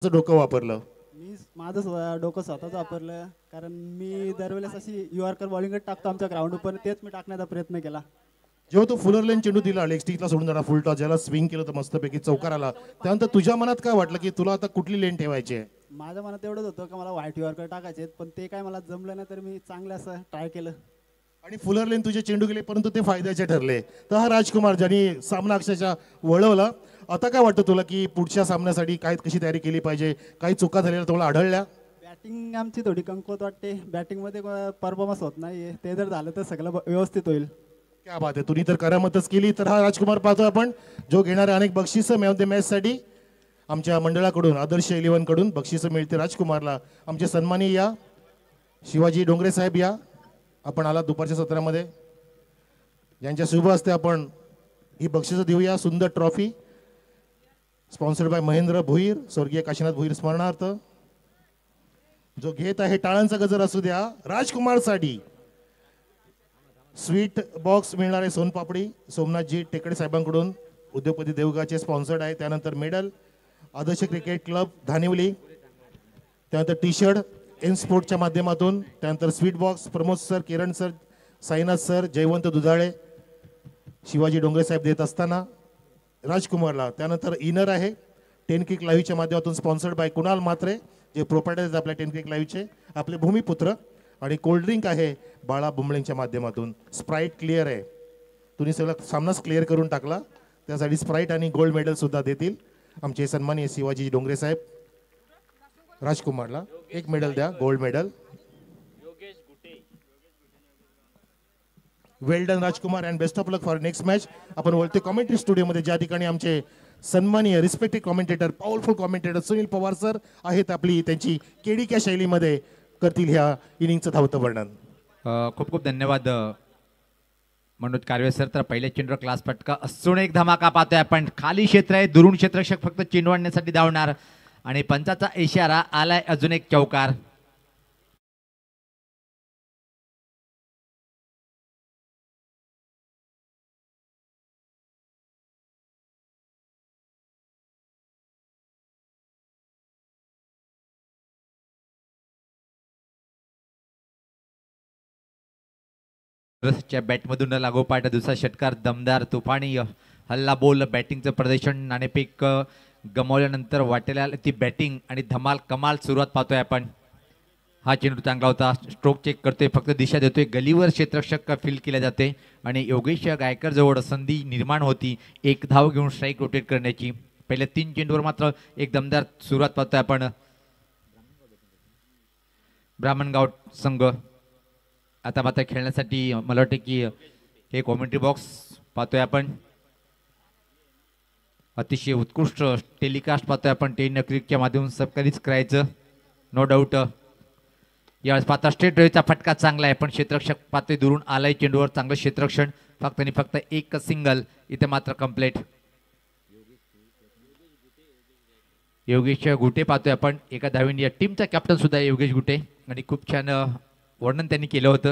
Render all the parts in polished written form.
डोकं वापरलं. मी माझं डोकं स्वतःच वापरलं, कारण मी दरवेळेस अशी यॉर्कर बॉलिंगच टाकतो आमच्या ग्राउंडवर, पण तेच मी टाकण्याचा प्रयत्न केला. जेव्हा तो फुलर लेन चेंडू दिला लेग स्टिकला सोडून जाणार फुल टॉस ज्याला स्विंग केलं तर मस्तपैकी चौकार आला, त्यानंतर तुझ्या मनात काय वाटलं की तुला आता कुठली लेन ठेवायची आहे? माझ्या मनात एवढंच होतं की मला व्हाईट यॉर्कर टाकायचे, पण ते काय मला जमलं नाही, तर मी चांगलं असं ट्राय केलं. आणि फुलर लेन तुझे चेंडू गेले परंतु ते फायद्याचे ठरले. तर हा राजकुमार ज्यांनी सामना अक्षरशः वळवला. आता काय वाटतं तुला की पुढच्या सामन्यासाठी काय कशी तयारी केली पाहिजे? काही चुका झालेल्या तुम्हाला आढळल्या? बॅटिंग आमची थोडी कमकुवत वाटते, बॅटिंगमध्ये परफॉर्मन्स होत नाही, ते जर झालं तर सगळं व्यवस्थित होईल. क्या बात आहे, तुम्ही तर करामतच केली. तर हा राजकुमार पाहतोय आपण, जो घेणारे अनेक बक्षिसं मॅन ऑफ द मॅचसाठी आमच्या मंडळाकडून आदर्श 11 कडून बक्षिसं मिळते राजकुमारला. आमचे सन्मानी या शिवाजी डोंगरे साहेब या, आपण आला दुपारच्या सत्रामध्ये, यांच्या शुभ हस्ते आपण ही बक्षिसं देऊया. सुंदर trophy sponsored by Mahendra Bhoir, स्वर्गीय काशीनाथ भोईर स्मरणार्थ. जो घेत आहे टाळांचा गजर असू द्या राजकुमारसाठी. स्वीट बॉक्स मिळणार आहे सोनपापडी सोमनाथजी टेकडे साहेबांकडून, उद्योगपती देवगाचे स्पॉन्सर्ड आहे. त्यानंतर मेडल आदर्श क्रिकेट क्लब धानिवली, त्यानंतर टी शर्ट एन स्पोर्टच्या माध्यमातून, त्यानंतर स्वीट बॉक्स प्रमोद सर, किरण सर, साईनाथ सर, जयवंत दुधाळे, शिवाजी डोंगरे साहेब देत असताना राजकुमारला. त्यानंतर इनर आहे 10 क्रिक लाईव्हच्या माध्यमातून स्पॉन्सर्ड बाय कुणाल म्हात्रे, जे प्रोप्रायटर आहेत आपल्या 10 क्रिक लाईव्हचे, आपले भूमिपुत्र. आणि कोल्ड्रिंक आहे बाळा बुंबळेंच्या माध्यमातून. स्प्राईट क्लिअर आहे, तुम्ही सगळं सामनाच क्लिअर करून टाकला, त्यासाठी स्प्राईट आणि गोल्ड मेडल सुद्धा देतील आमचे सन्माननीय शिवाजी डोंगरे साहेब. राजकुमारला एक मेडल द्या, gold medal. Well done Rajkumar and best of luck for next match. आपण बोलतोय कॉमेंट्री स्टुडिओमध्ये, ज्या ठिकाणी आमचे सन्माननीय respected commentator, powerful commentator Sunil Pawar sir आहेत. आपली त्यांची केडीक्या शैलीमध्ये करतील ह्या इनिंगचं धावतं वर्णन. खूप खूप धन्यवाद मनोज कारवे सर. तर पहिल्या चेंडूवर क्लास फटका असून एक धमाका पाहतोय आपण. खाली क्षेत्र आहे, दुरून क्षेत्ररक्षक फक्त चेंडू आणण्यासाठी धावणार आणि पंचाचा इशारा आलाय, अजून एक चौकार. च्या बॅटमधून लागोपाठ दुसरा षटकार दमदार तुफानी हल्ला बोल बॅटिंगचं प्रदर्शन. नाणेफेक गमावल्यानंतर वाटेला ती बॅटिंग आणि धमाल कमाल सुरुवात पाहतोय आपण. हा चेंडू चांगला होता, स्ट्रोक चेक करतोय, फक्त दिशा देतोय, गलीवर क्षेत्ररक्षक फील केले जाते आणि योगेश गायकर जवळ संधी निर्माण होती एक धाव घेऊन स्ट्राईक रोटेट करण्याची. पहिल्या 3 चेंडूवर मात्र एक दमदार सुरुवात पाहतोय आपण. ब्राह्मणगाव संघ आता मात्र खेळण्यासाठी मला वाटतं की हे कॉमेंट्री बॉक्स पाहतोय आपण. अतिशय उत्कृष्ट टेलिकास्ट पाहतोय आपण 10 क्रिकच्या माध्यमातून, सबकरीच करायचं नो डाऊट. यावेळेस पाहता स्ट्रेट ड्राईव्हचा फटका चांगला आहे, पण क्षेत्ररक्षक पाहतोय दुरून आलाय चेंडूवर, चांगलं क्षेत्ररक्षण, फक्त आणि फक्त एक सिंगल इथे मात्र कंप्लेट. योगेश गुटे पाहतोय आपण, एका धावीने या टीमचा कॅप्टन सुद्धा योगेश गुटे, आणि खूप छान वर्णन त्यांनी केलं होतं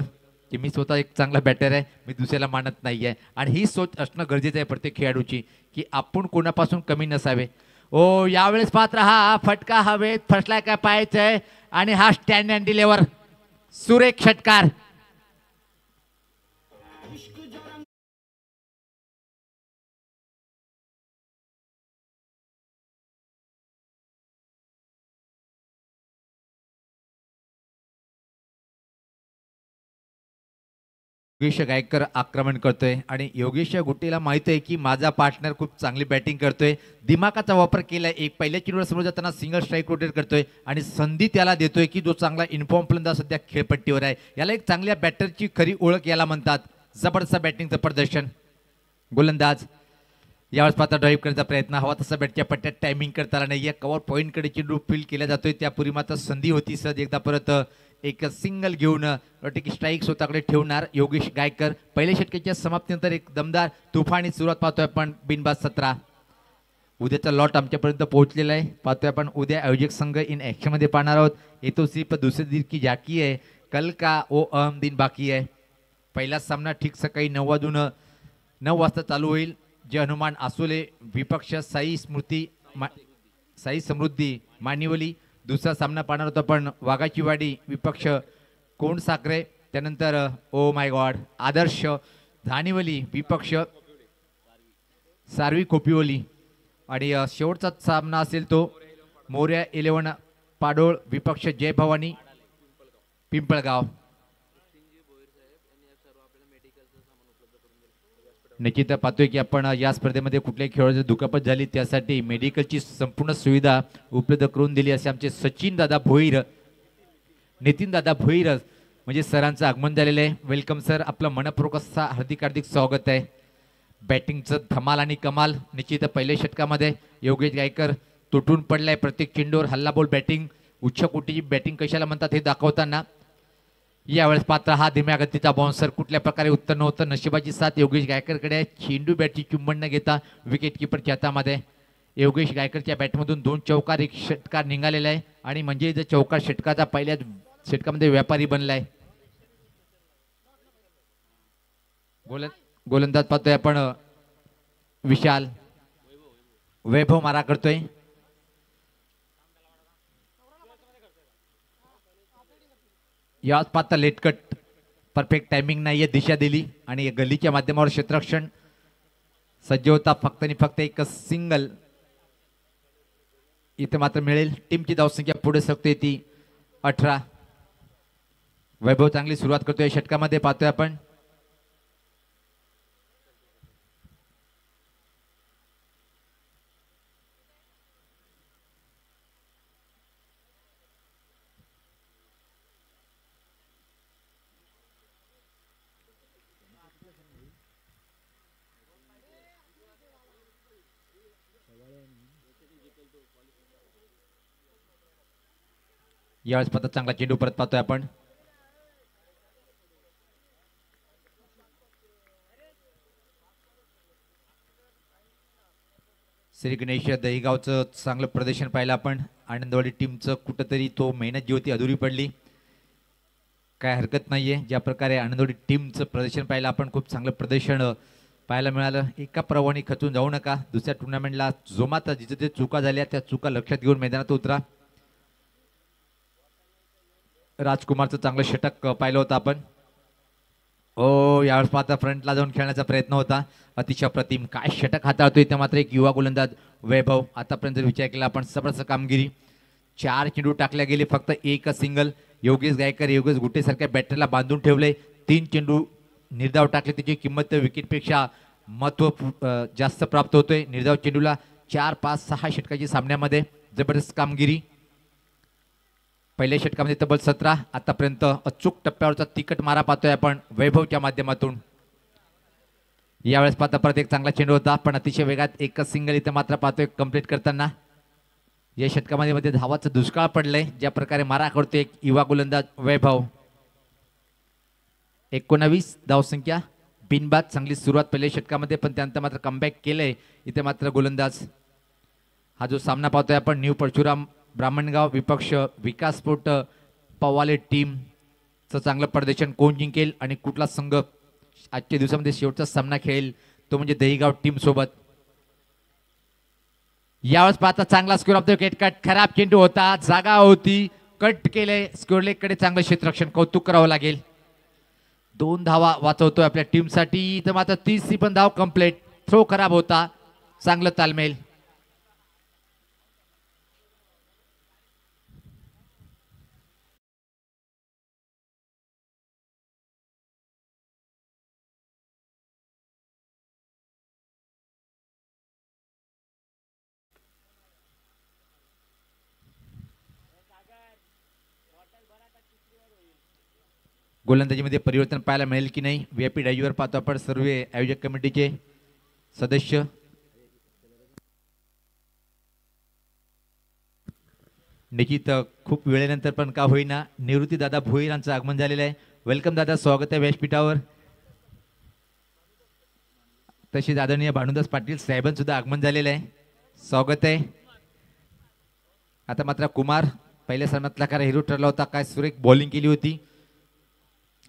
की मी स्वतः एक चांगला बॅटर आहे, मी दुसऱ्याला मानत नाही आहे. आणि ही सोच असणं गरजेचं आहे प्रत्येक खेळाडूची की आपण कोणापासून कमी नसावे. ओ यावेळेस पात्र हा फटका हवेत फसलाय काय पाहायचंय, आणि हा स्टँड अँड डिलेवर सुरेख षटकार. योगेश गायकर आक्रमण करतोय आणि योगेश गुट्टेला माहित आहे की माझा पार्टनर खूप चांगली बॅटिंग करतोय, दिमागाचा वापर केलाय. एक पहिल्या चेंडूवर समोर जाताना सिंगल स्ट्राईक रोटेट करतोय आणि संधी त्याला देतोय की जो चांगला इन्फॉर्म फलंदाज सध्या खेळपट्टीवर आहे. याला एक चांगल्या बॅटरची खरी ओळख याला म्हणतात. जबरदस्त बॅटिंगचं प्रदर्शन. गोलंदाज यावेळेस पात्र ड्राईव्ह करण्याचा प्रयत्न, हवा तसा बॅटच्या पट्ट्यात टायमिंग करता आला नाही. कव्हर पॉईंटकडे चेंडू फील केला जातोय, त्यापूर्वी मात्र संधी होती सहज एकदा परत एक सिंगल घेऊन की स्ट्राईक स्वतःकडे ठेवणार योगेश गायकर. पहिल्या षटकाच्या समाप्तीनंतर एक दमदार तुफानी सुरुवात पाहतोय आपण. बिनबाद 17. उद्याचा लॉट आमच्यापर्यंत पोहोचलेला आहे, पाहतोय आपण. उद्या आयोजक संघ इन ॲक्शन मध्ये पाहणार आहोत. येतो सिर्फ दुसरे दिन की जाकी आहे, कल का ओ अहम दिन बाकी आहे. पहिला सामना ठीक सकाळी 9 वाजून 9 वाजता चालू होईल. जे हनुमान आसोले विपक्ष साई स्मृती साई समृद्धी मानिवली. दुसरा सामना पाहणार होता पण वाघाची वाडी विपक्ष कोण साखरे. त्यानंतर ओ माय गॉड आदर्श धानिवली विपक्ष सारवी खोपिवली. आणि शेवटचा सामना असेल तो मोर्या 11 पाडोळ विपक्ष जय भवानी पिंपळगाव. निश्चित पाहतोय की आपण या स्पर्धेमध्ये कुठल्याही खेळाची दुखापत झाली त्यासाठी मेडिकलची संपूर्ण सुविधा उपलब्ध करून दिली असे आमचे सचिन दादा भोईर नितीन दादा भोईर म्हणजे सरांचं आगमन झालेलं आहे. वेलकम सर, आपलं मनपूर्वक असा हार्दिक हार्दिक स्वागत आहे. बॅटिंगचं धमाल आणि कमाल. निश्चित पहिल्या षटकामध्ये योगेश गायकर तुटून पडलाय. प्रत्येक चेंडूवर हल्लाबोल बॅटिंग, उच्च कोटीची बॅटिंग कशाला म्हणतात हे दाखवताना यावेळेस पात्र हा धीम्या गतीचा बाउन्सर कुठल्या प्रकारे उत्तर नव्हतं. नशिबाची साथ योगेश गायकरकडे. चेंडू बॅटची चुंबन न घेता विकेट किपरच्या हातामध्ये. योगेश गायकरच्या बॅटमधून 2 चौकार 1 षटकार निघालेला आहे आणि म्हणजे जर चौकार षटकाचा पहिल्याच षटकामध्ये व्यापारी बनलाय. गोलंदाज पाहतोय आपण विशाल. वैभव मारा करतोय. याच पाहता लेटकट परफेक्ट टायमिंग नाहीये, दिशा दिली आणि गल्लीच्या माध्यमावर क्षेत्ररक्षण सज्ज होता. फक्त आणि फक्त एक सिंगल इथे मात्र मिळेल. टीमची धावसंख्या पुढे सरकते ती 18. वैभव चांगली सुरुवात करतोय षटकामध्ये पाहतोय आपण. यावेळेस पद्धत चांगला चेंडू परत पाहतोय आपण. श्री गणेश दहीगावचं चांगलं प्रदर्शन पाहिलं आपण. आनंदवाडी टीमचं कुठंतरी तो मेहनत जी होती अधुरी पडली. काय हरकत नाहीये, ज्या प्रकारे आनंदवाडी टीमचं प्रदर्शन पाहिलं आपण. खूप चांगलं प्रदर्शन पाहायला मिळालं. एका प्रवाहाने खचून जाऊ नका. दुसऱ्या टुर्नामेंटला जोमात जिथे जे चुका झाल्या त्या चुका लक्षात घेऊन मैदानात उतरा. राजकुमारचं चांगलं षटक पाहिलं होतं आपण. ओ यावेळेस पाहता फ्रंटला जाऊन खेळण्याचा प्रयत्न होता. अतिशय अप्रतिम काय षटक हाताळतोय. इथे मात्र एक युवा गोलंदाज वैभव. आतापर्यंत जर विचार केला आपण सबरच कामगिरी. 4 चेंडू टाकल्या गेले, फक्त एक सिंगल. योगेश गायकर योगेश गुट्टे सारख्या बॅटरला बांधून ठेवले. 3 चेंडू निर्धाव टाकले, त्याची किंमत विकेटपेक्षा महत्व जास्त प्राप्त होतोय. निर्धाव चेंडूला 4, 5, 6 षटकाची सामन्यामध्ये जबरदस्त कामगिरी. पहिल्या षटकामध्ये तब्बल 17. आतापर्यंत अचूक टप्प्यावरचा तिकट मारा पाहतोय आपण वैभवच्या माध्यमातून. यावेळेस पाहता परत एक चांगला चेंडू होता पण अतिशय वेगात एकच सिंगल इथं मात्र पाहतोय कंप्लीट करताना. या षटकामध्ये धावाचं दुष्काळ पडलंय. ज्या प्रकारे मारा करतोय एक युवा गोलंदाज वैभव. 19 धावसंख्या बिनबाद. चांगली सुरुवात पहिल्या षटकामध्ये पण त्यानंतर मात्र कमबॅक केलंय इथे मात्र गोलंदाज. हा जो सामना पाहतोय आपण न्यू परशुराम ब्राह्मणगाव विपक्ष विकास स्पोर्ट पवाले टीमचं चांगलं प्रदर्शन कोण जिंकेल आणि कुठला संघ आजच्या दिवसामध्ये शेवटचा सामना खेळेल तो म्हणजे दहीगाव टीम सोबत. यावेळेस पाहता चांगला score of the wicket cut. खराब चेंडू होता, जागा होती, कट केले. स्कोर लेग कडे चांगलं क्षेत्ररक्षण कौतुक करावं लागेल. 2 धावा वाचवतोय आपल्या टीमसाठी. तर मात्र 30 पण धाव कंप्लीट. थ्रो खराब होता, चांगलं तालमेल. गोलंदाजीमध्ये परिवर्तन पाहायला मिळेल की नाही. व्हीआयपी डायव्हर पाहतो आपण सर्व आयोजक कमिटीचे सदस्य. निश्चित खूप वेळेनंतर पण का होईना निवृत्ती दादा भोईर यांचं आगमन झालेलं आहे. वेलकम दादा, स्वागत आहे व्यासपीठावर. तसेच आदरणीय भानुदास पाटील साहेबांचं सुद्धा आगमन झालेलं आहे, स्वागत आहे. आता मात्र कुमार पहिल्या सामन्यातला काय हिरो ठरला होता. काय सुरेख बॉलिंग केली होती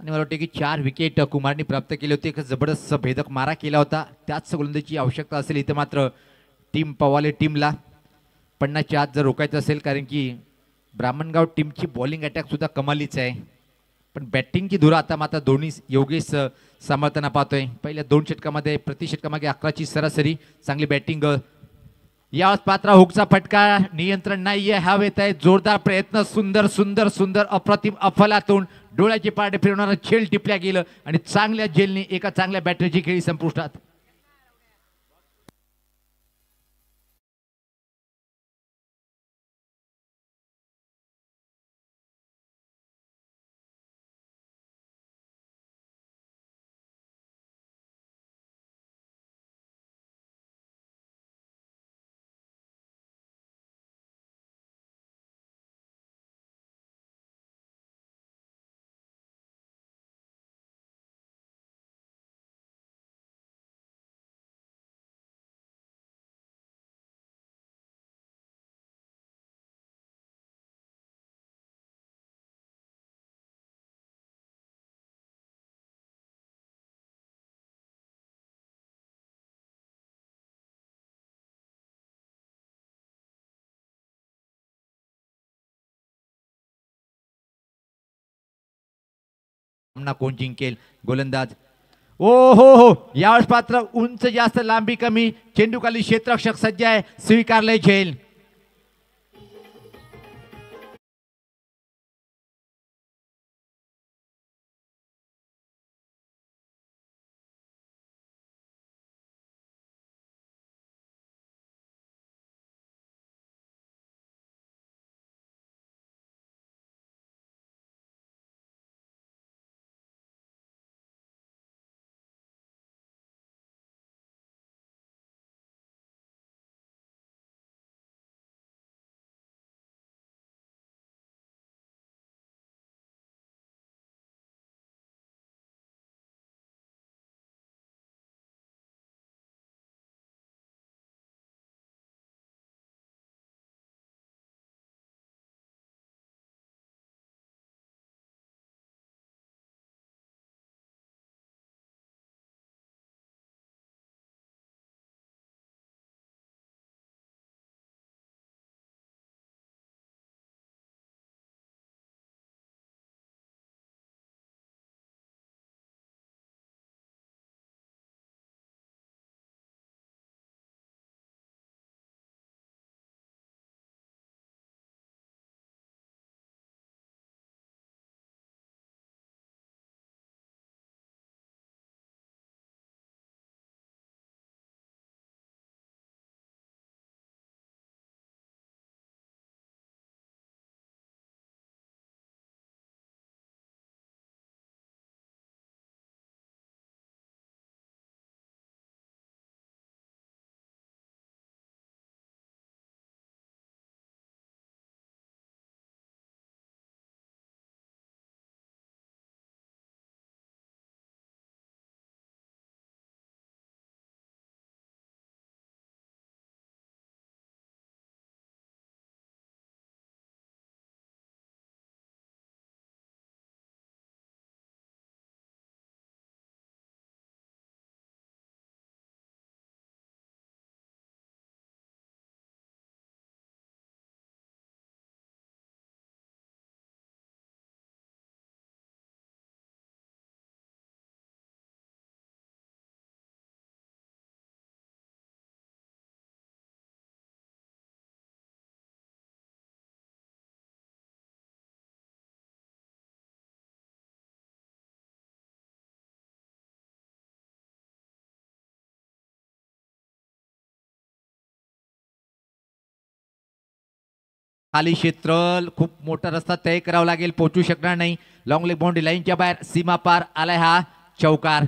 आणि मला वाटतं की 4 विकेट कुमारने प्राप्त केले होते. एक जबरदस्त भेदक मारा केला होता. त्याच गोलंदाजीची आवश्यकता असेल इथे मात्र टीम पवाले टीमला. 50च्या आत जर रोखायचं असेल, कारण की ब्राह्मणगाव टीमची बॉलिंग अटॅक सुद्धा कमालीच आहे, पण बॅटिंगची धुरा आता मात्र दोन्ही योगेश सांभाळताना पाहतोय. पहिल्या 2 षटकामध्ये प्रति षटकामागे 11ची सरासरी, चांगली बॅटिंग. यावेळेस पात्रा हुकचा फटका, नियंत्रण नाहीये, हवेत आहे, जोरदार प्रयत्न, सुंदर सुंदर सुंदर अप्रतिम अफलातून डोळ्याचे पारडे फिरवणारा झेल टिपल्या गेलं आणि चांगल्या झेलने एका चांगल्या बॅटरची खेळी संपुष्टात. कोण जिंकेल? गोलंदाज ओ हो, यावेळेस पात्र उंच जास्त लांबी कमी, चेंडूखाली क्षेत्ररक्षक सज्ज आहे, स्वीकारले झेल. खाली क्षेत्र, खूप मोठा रस्ता तय करावा लागेल, पोहोचू शकणार नाही. लॉंग लेग बाउंड्री लाईनच्या बाहेर, सीमा पार आलाय हा चौकार.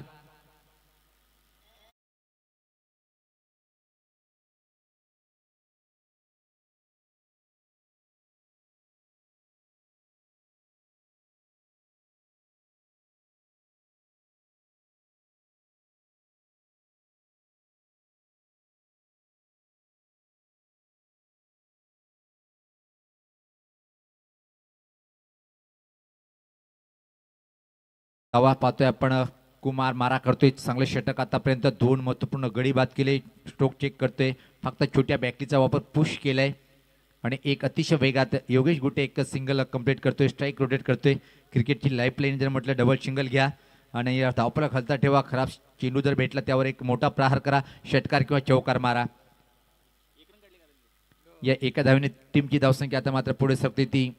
धावा पाहतोय आपण, कुमार मारा करतोय, चांगले षटक आतापर्यंत 2 महत्वपूर्ण गडी बाद केले. स्ट्रोक चेक करतोय, फक्त छोट्या बॅटरीचा वापर पुश केलाय. आणि एक अतिशय वेगात योगेश गुटे एक सिंगल कंप्लीट करतोय, स्ट्राईक रोटेट करतोय. क्रिकेटची लाईफ लाईन जर म्हटलं डबल सिंगल घ्या आणि या धावपळा खालता ठेवा. खराब चेंडू जर भेटला त्यावर एक मोठा प्रहार करा, षटकार किंवा चौकार मारा. या एका धावेने टीमची धावसंख्या आता मात्र पुढे सरकते ती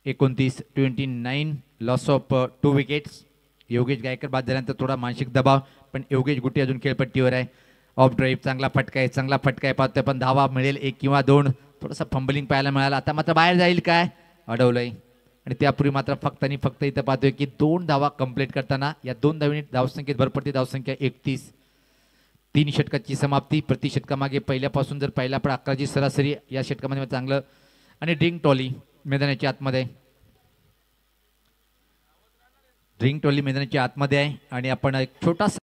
29. Loss of 2 wickets. Yogesh Gaikar बाद झाल्यानंतर थोडा मानसिक दबाव, पण योगेश गुटे अजून खेळपट्टीवर आहे. ऑफ ड्राईव्ह चांगला फटका आहे पाहतोय, पण धावा मिळेल 1 किंवा 2. थोडासा फंबलिंग पाहायला मिळाला. आता मात्र बाहेर जाईल काय, अडवलंय. आणि त्यापूर्वी मात्र फक्त आणि फक्त इथं पाहतोय की 2 धावा कंप्लीट करताना या 2 धावेने धावसंख्येत भर पडते. धावसंख्या 31. 3 षटकाची समाप्ती. प्रति षटकामागे पहिल्यापासून जर पहिला पण 11ची सरासरी या षटकामध्ये चांगलं. आणि ड्रिंक टॉली मैदानाच्या आतमध्ये, ड्रिंक टॉली मैदानाच्या आतमध्ये आहे. आणि आपण एक छोटासा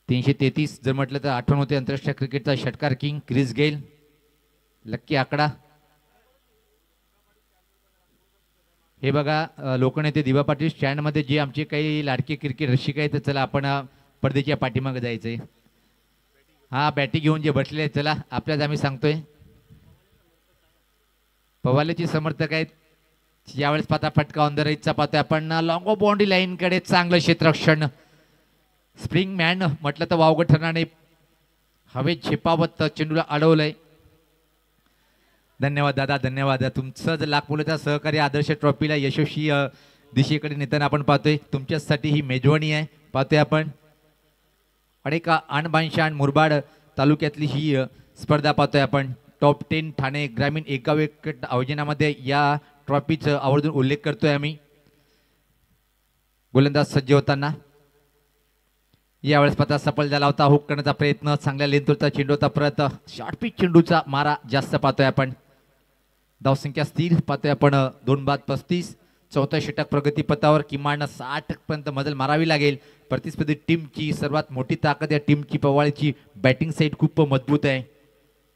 .333 जर म्हटलं तर आठवण होते आंतरराष्ट्रीय क्रिकेटचा षटकार किंग क्रिस गेल. लक्की आकडा. हे बघा लोकनेते दिवा पाटील स्टँडमध्ये जे आमचे काही लाडके क्रिकेट रसिक आहेत, तर चला आपण पडद्याच्या पाठीमागे जायचंय. हा बॅटी घेऊन जे बसले आहेत, चला आपल्याच आम्ही सांगतोय. पवालेचे समर्थक आहेत. यावेळेस पाहता फटका ऑन द राईटचा पाहतोय आपण लॉंग ऑफ बाउंड्री लाईन कडे. चांगलं क्षेत्ररक्षण. स्प्रिंग मॅन म्हटलं तर वावगं ठरणारे हवेत झेपावत चेंडूला अडवलंय. धन्यवाद दादा, धन्यवाद. तुमचं जर लाखमोलाचं सहकार्य आदर्श ट्रॉफीला यशस्वी दिशेकडे नेताना आपण पाहतोय. तुमच्यासाठी ही मेजवानी आहे. पाहतोय आपण आणि का आणबाणशाण मुरबाड तालुक्यातली ही स्पर्धा पाहतोय आपण. टॉप 10 ठाणे ग्रामीण एका विकेट आयोजनामध्ये या ट्रॉफीचा आवर्जून उल्लेख करतोय आम्ही. गोलंदाज सज्ज होताना यावेळेस पता सफल झाला होता. हुक करण्याचा प्रयत्न, चांगल्या लेंथवरचा चेंडू होता. परत शॉर्ट पिच चेंडूचा मारा जास्त पाहतोय आपण. धावसंख्या स्थिर पाहतोय आपण 2 बाद 35. चौथा षटक प्रगती पथावर. किमान 60 पर्यंत मजल मारावी लागेल. प्रतिस्पर्धी टीमची सर्वात मोठी ताकद या टीमची पवाळीची बॅटिंग साईड खूप मजबूत आहे.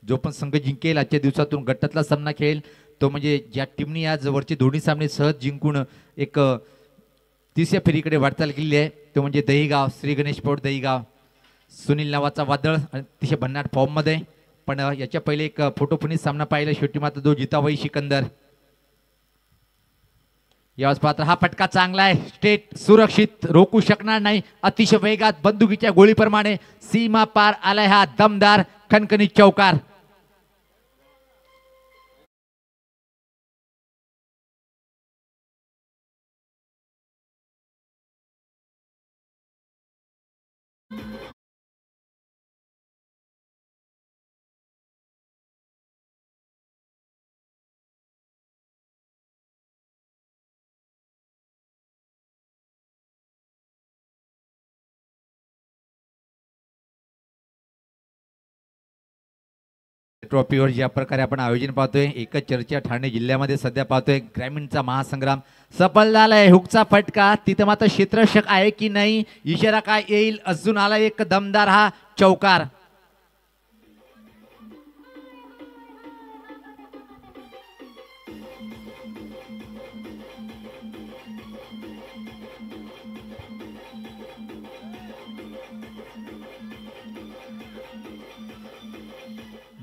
जो पण संघ जिंकेल आजच्या दिवसातून गटातला सामना खेळेल तो म्हणजे ज्या टीमने आज वरचे दोन्ही सामने सहज जिंकून एक तिसऱ्या फेरीकडे वाटचाल केली आहे तो म्हणजे दहीगाव. श्री गणेश स्पोर्ट दहीगाव. सुनील नावाचा वादळ अतिशय भन्नाट फॉर्ममध्ये. पण याच्या पहिले एक फोटोफोनी सामना पाहिला, शेवटी मात्र जो जितावई सिकंदर. यावेळेस पात्र हा फटका चांगला आहे, स्टेट सुरक्षित, रोखू शकणार नाही. अतिशय वेगात बंदुकीच्या गोळीप्रमाणे सीमा पार आलाय हा दमदार खणखणीत चौकार. ट्रॉफीवर ज्या प्रकारे आपण आयोजन पाहतोय, एकच चर्चा ठाणे जिल्ह्यामध्ये सध्या पाहतोय. ग्रामीणचा महासंग्राम सफल झालाय. हुकचा फटका, तिथं मात्र क्षेत्ररक्षक आहे की नाही, इशारा काय येईल, अजून आला एक दमदार हा चौकार.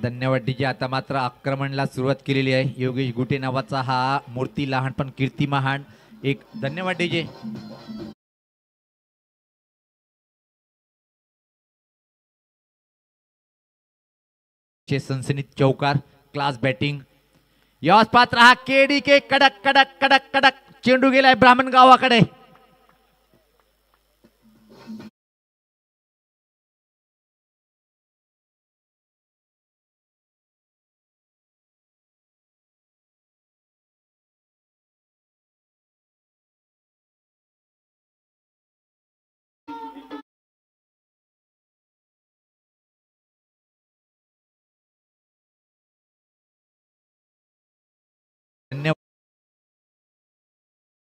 धन्यवाद डीजे. आता मात्र आक्रमणाला सुरुवात केलेली आहे. योगेश गुटे नावाचा हा मूर्ती लहान पण कीर्ती महान. एक धन्यवाद डीजे. सनसनीत चौकार, क्लास बॅटिंग. यास पात्र हा केडी के कडक कडक कडक कडक चेंडू गेलाय ब्राह्मण गावाकडे.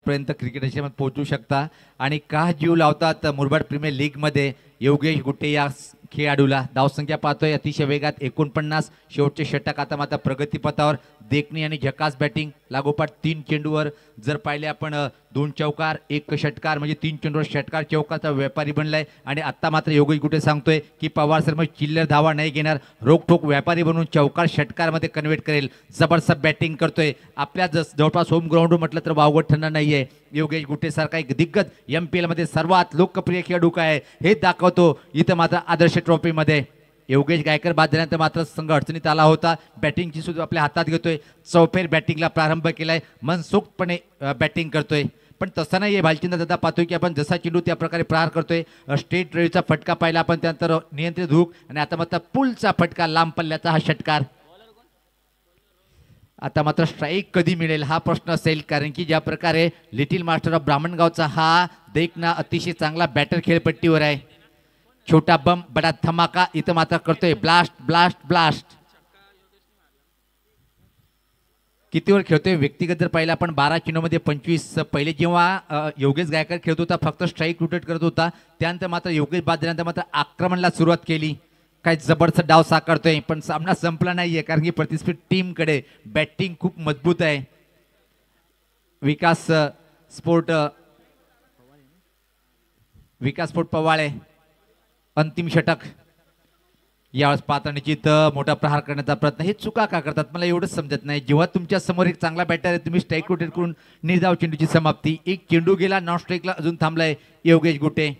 पर्यंत क्रिकेट मध्ये पोहोचू शकता आणि का जीव लावतात मुरबाड प्रीमियर लीग मध्ये योगेश गुट्टे या खेळाडूला. धावसंख्या पाहतोय अतिशय वेगात 49. शेवटचे षटक आता मात्र प्रगतीपथावर. देखणी आणि झकास बॅटिंग. लागोपाठ 3 चेंडूवर जर पाहिले आपण 2 चौकार 1 षटकार, म्हणजे 3 चेंडूवर षटकार चौकारचा व्यापारी बनलाय. आणि आता मात्र योगेश गुट्टे सांगतोय की पवार सर मग चिल्लर धावा नाही घेणार, रोखोक व्यापारी बनवून चौकार षटकार मध्ये कन्व्हर्ट करेल. जबरदस्त बॅटिंग करतोय. आपल्या जवळपास होम ग्राउंड म्हटलं तर वावगट ठरणार नाहीये. योगेश गुट्टे सारखा एक दिग्गज MPL मध्ये सर्वात लोकप्रिय खेळाडू काय हे दाखवतो इथं मात्र आदर्श ट्रॉफी मध्ये. योगेश गायकर बाद झाल्यानंतर मात्र संघ अडचणीत आला होता. बॅटिंगची सुद्धा आपल्या हातात घेतोय. चौफेर बॅटिंगला प्रारंभ केलाय. मनसोक्तपणे बॅटिंग करतोय. पण तसं नाही आहे. भालचंद्र दादा पाहतोय की आपण जसा चेंडू त्या प्रकारे प्रहार करतोय. स्ट्रेट रेडचा फटका पाहिला आपण, त्यानंतर नियंत्रित हुक आणि आता मात्र पुलचा फटका, लांब पल्ल्याचा हा षटकार. आता मात्र स्ट्राईक कधी मिळेल हा प्रश्न असेल, कारण की ज्या प्रकारे लिटिल मास्टर ऑफ ब्राह्मणगावचा हा देखना अतिशय चांगला बॅटर खेळपट्टीवर आहे. छोटा बम बडा धमाका इथं मात्र करतोय. Blast blast blast. कितीवर खेळतोय व्यक्तिगत जर पाहिलं आपण 12 चेंडूमध्ये 25. पहिले जेव्हा योगेश गायकर खेळत होता फक्त स्ट्राईक रोटेट करत होता, त्यानंतर मात्र योगेश बाद झाल्यानंतर मात्र आक्रमणाला सुरुवात केली. काय जबरदस्त डाव साकारतोय. पण सामना संपला नाहीये, कारण की प्रतिस्पर्धी टीम कडे बॅटिंग खूप मजबूत आहे. विकास स्पोर्ट पवाळे अंतिम षटक. यावेळेस पात्र निश्चित मोठा प्रहार करण्याचा प्रयत्न. हे चुका का करतात मला एवढंच समजत नाही. जेव्हा तुमच्या समोर एक चांगला बॅटर आहे, तुम्ही स्ट्राईक रोटेट करून निर्धाव चेंडूची समाप्ती. एक चेंडू गेला, नॉन स्ट्राईकला अजून थांबलाय योगेश गुट्टे.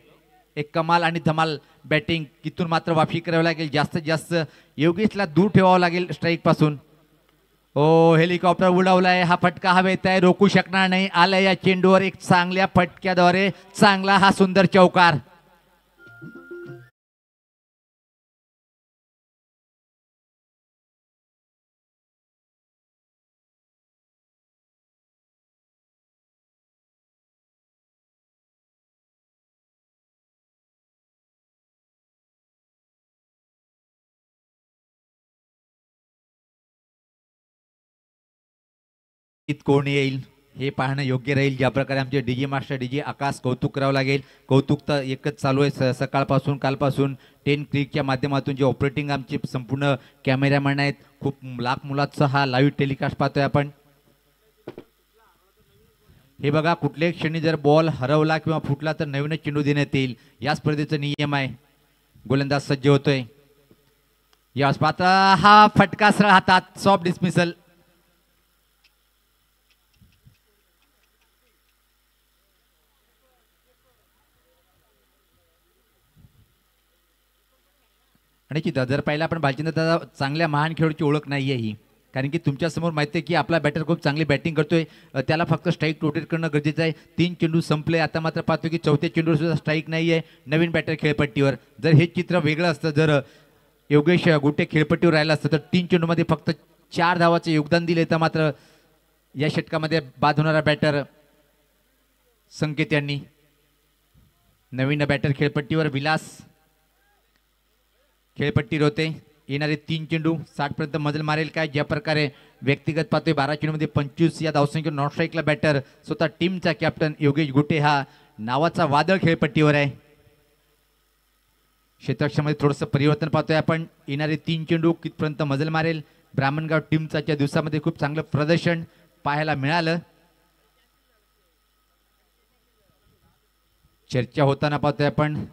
एक कमाल आणि धमाल बॅटिंग. तिथून मात्र वापसी करावी लागेल. जास्तीत जास्त योगेशला दूर ठेवावं लागेल स्ट्राईक पासून. ओ हेलिकॉप्टर उडवलाय. हा फटका हवेत आहे, रोखू शकणार नाही. आलाय या चेंडूवर एक चांगल्या फटक्याद्वारे चांगला हा सुंदर चौकार. कोण येईल हे पाहणं योग्य राहील. ज्या प्रकारे आमचे डीजे मास्टर डीजे आकाश कौतुक करावं लागेल. कौतुक तर एकच चालू आहे सकाळपासून कालपासून. 10 क्लिकच्या माध्यमातून जे ऑपरेटिंग आमचे संपूर्ण कॅमेरामॅन आहेत, खूप लाख मुलाचा हा लाईव्ह टेलिकास्ट पाहतोय आपण. हे बघा, कुठल्याही क्षणी जर बॉल हरवला किंवा फुटला तर नवीनच चेंडू देण्यात येईल. या स्पर्धेचा नियम आहे. गोलंदाज सज्ज होतोय. यावेळेस मात्र हा फटका सरळ हातात, सॉफ्ट डिसमिसल. आणि की जर पाहिलं आपण बालचंद्र चांगल्या महान खेळाडूची ओळख नाही आहे ही, कारण की तुमच्यासमोर माहिती आहे की आपला बॅटर खूप चांगली बॅटिंग करतोय, त्याला फक्त स्ट्राईक रोटेट करणं गरजेचं आहे. 3 चेंडू संपले, आता मात्र पाहतो की चौथ्या चेंडूवर सुद्धा स्ट्राईक नाही आहे. नवीन बॅटर खेळपट्टीवर. जर हे चित्र वेगळं असतं, जर योगेश गुटे खेळपट्टीवर राहिला असतं तर 3 चेंडूमध्ये फक्त 4 धावाचे योगदान दिले, तर मात्र या षटकामध्ये बाद होणारा बॅटर संकेत यांनी. नवीन बॅटर खेळपट्टीवर विलास खेळपट्टी रोते. येणारे 3 चेंडू 60 पर्यंत मजल मारेल काय? ज्या प्रकारे व्यक्तिगत पाहतोय 12 चेंडूमध्ये 25 या धावसंख्येवर नॉन स्ट्राईकला बॅटर स्वतः टीमचा कॅप्टन योगेश गुटे हा नावाचा वादळ खेळपट्टीवर आहे. क्षेत्ररक्षणामध्ये थोडंसं परिवर्तन पाहतोय आपण. येणारे 3 चेंडू कितपर्यंत मजल मारेल? ब्राह्मणगाव टीमचा त्या दिवसामध्ये खूप चांगलं प्रदर्शन पाहायला मिळालं. चर्चा होताना पाहतोय आपण.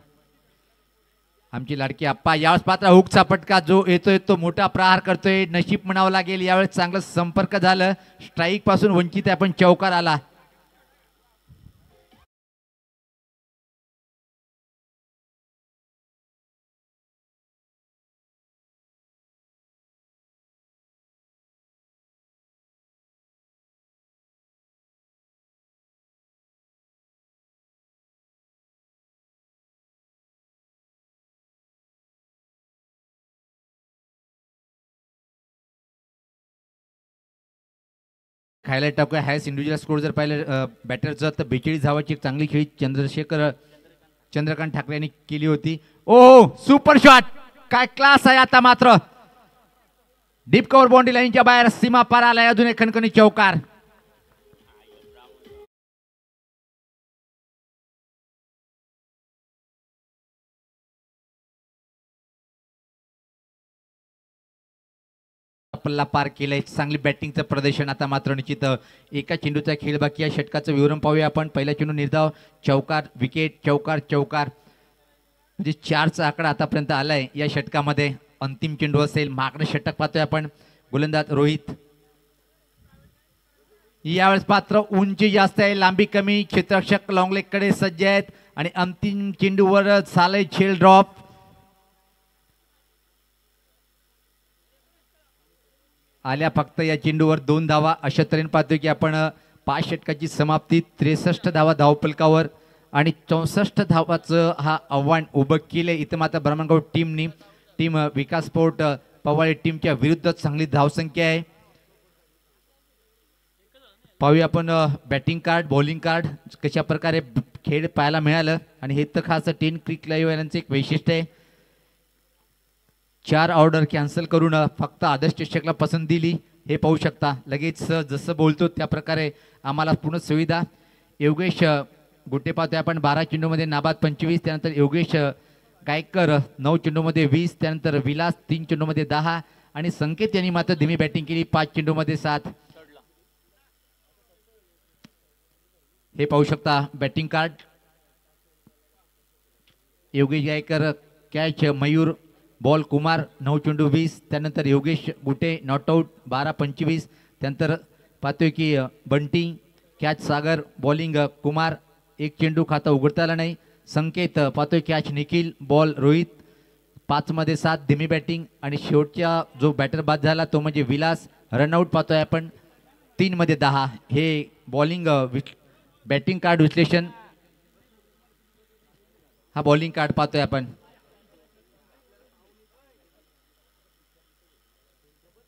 आमची लाडकी आप्पा यावेळेस पात्र हुकचा फटका जो येतोय तो मोठा प्रहार करतोय. नशीब म्हणावं लागेल, यावेळेस चांगलं संपर्क झालं. स्ट्राईक पासून वंचित आहे पण चौकार आला. खायला टाकूया. हायस्ट इंडिव्हिज्युअल स्कोर जर पाहिलं बॅटरचं तर 42 धावाची एक चांगली खेळी चंद्रकांत ठाकरे यांनी केली होती. ओ सुपर शॉट, काय क्लास आहे. आता मात्र डीप कव्हर बाउंड्री लाईनच्या बाहेर सीमा पार आलाय. अजून एक खणखणी चौकार. पल्ला पार केलंय. चांगली बॅटिंगचं प्रदर्शन. आता मात्र निश्चित एका चेंडूचा खेळ बाकी. या षटकाचं विवरण पाहूया आपण. पहिला चेंडू निर्धाव, चौकार, विकेट, चौकार, चौकार, म्हणजे 4चा आकडा आतापर्यंत आलाय या षटकामध्ये. अंतिम चेंडू असेल. मागणं षटक पाहतोय आपण. गोलंदाज रोहित. यावेळेस पात्र उंची जास्त आहे, लांबी कमी. क्षेत्ररक्षक लॉंग लेग कडे सज्ज आहेत आणि अंतिम चेंडूवर झालंय झेल ड्रॉप. आल्या फक्त या चेंडूवर 2 धावा. अशा तऱ्हेने पाहतोय की आपण 5 षटकाची समाप्ती. 63 धावा धावफलकावर आणि 64 धावाचं हा आव्हान उभं केलंय. इथं मात्र ब्राह्मणगाव टीम विकास स्पोर्ट पवाळे टीमच्या विरुद्ध चांगली धावसंख्या आहे. पाहूया आपण बॅटिंग कार्ड, बॉलिंग कार्ड कशा प्रकारे खेळ पाहायला मिळालं. आणि हे तर खास 10 क्रिक लाईव्ह यांचं एक वैशिष्ट्य आहे. 4 ऑर्डर कॅन्सल करून फक्त आदर्श चषकला पसंत दिली. हे पाहू शकता. लगेच जसं बोलतो त्या प्रकारे आम्हाला पूर्ण सुविधा. योगेश गुटे पाहतोय आपण. 12 चेंडूमध्ये नाबाद 25. त्यानंतर योगेश गायकर 9 चेंडूमध्ये 20. त्यानंतर विलास 3 चेंडूमध्ये 10 आणि संकेत यांनी मात्र धीमी बॅटिंग केली 5 चेंडूमध्ये 7. हे पाहू शकता batting card. Yogesh Gaikar catch, Mayur ball, Kumar 9 चेंडू 20. त्यानंतर योगेश गुटे नॉट आउट 12-25. त्यानंतर पाहतोय की बंटी कॅच, सागर बॉलिंग, कुमार 1 चेंडू खाता उघडता आला नाही. संकेत पाहतोय कॅच, निखिल बॉल, रोहित 5 मध्ये 7 धीमी बॅटिंग. आणि शेवटच्या जो बॅटर बाद झाला तो म्हणजे विलास, रनआउट पाहतोय आपण 3 मध्ये 10. हे बॉलिंग बॅटिंग कार्ड विश्लेषण. हा बॉलिंग कार्ड पाहतोय आपण.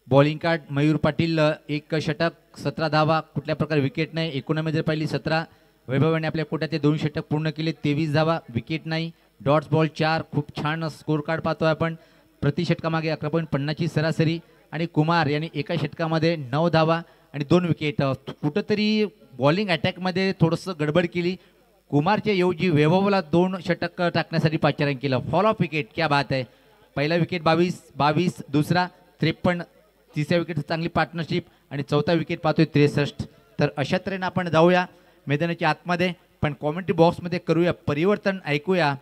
बॉलिंग कार्ड मयूर पाटील 1 षटक 17 धावा, कुठल्या प्रकारे विकेट नाही. 19 जर पाहिली 17. वैभवाने आपल्या कोट्याचे 2 षटक पूर्ण केले, 23 धावा, विकेट नाही. Dots ball 4. खूप छान स्कोर कार्ड पाहतोय आपण. प्रति षटकामागे 11.50 ची सरासरी. आणि कुमार यांनी एका षटकामध्ये 9 धावा आणि 2 विकेट. कुठंतरी बॉलिंग अटॅकमध्ये थोडंसं गडबड केली. कुमारच्या ऐवजी वैभवला 2 षटक टाकण्यासाठी पाचारण केलं. फॉल ऑफ विकेट, क्या बात आहे. पहिला विकेट 22, दुसरा 53, तिसऱ्या विकेट चांगली पार्टनरशिप आणि चौथा विकेट पाहतोय 63. तर अशा तऱ्हेने आपण जाऊया मैदानाच्या आतमध्ये. पण कॉमेंट्री बॉक्समध्ये करूया परिवर्तन. ऐकूया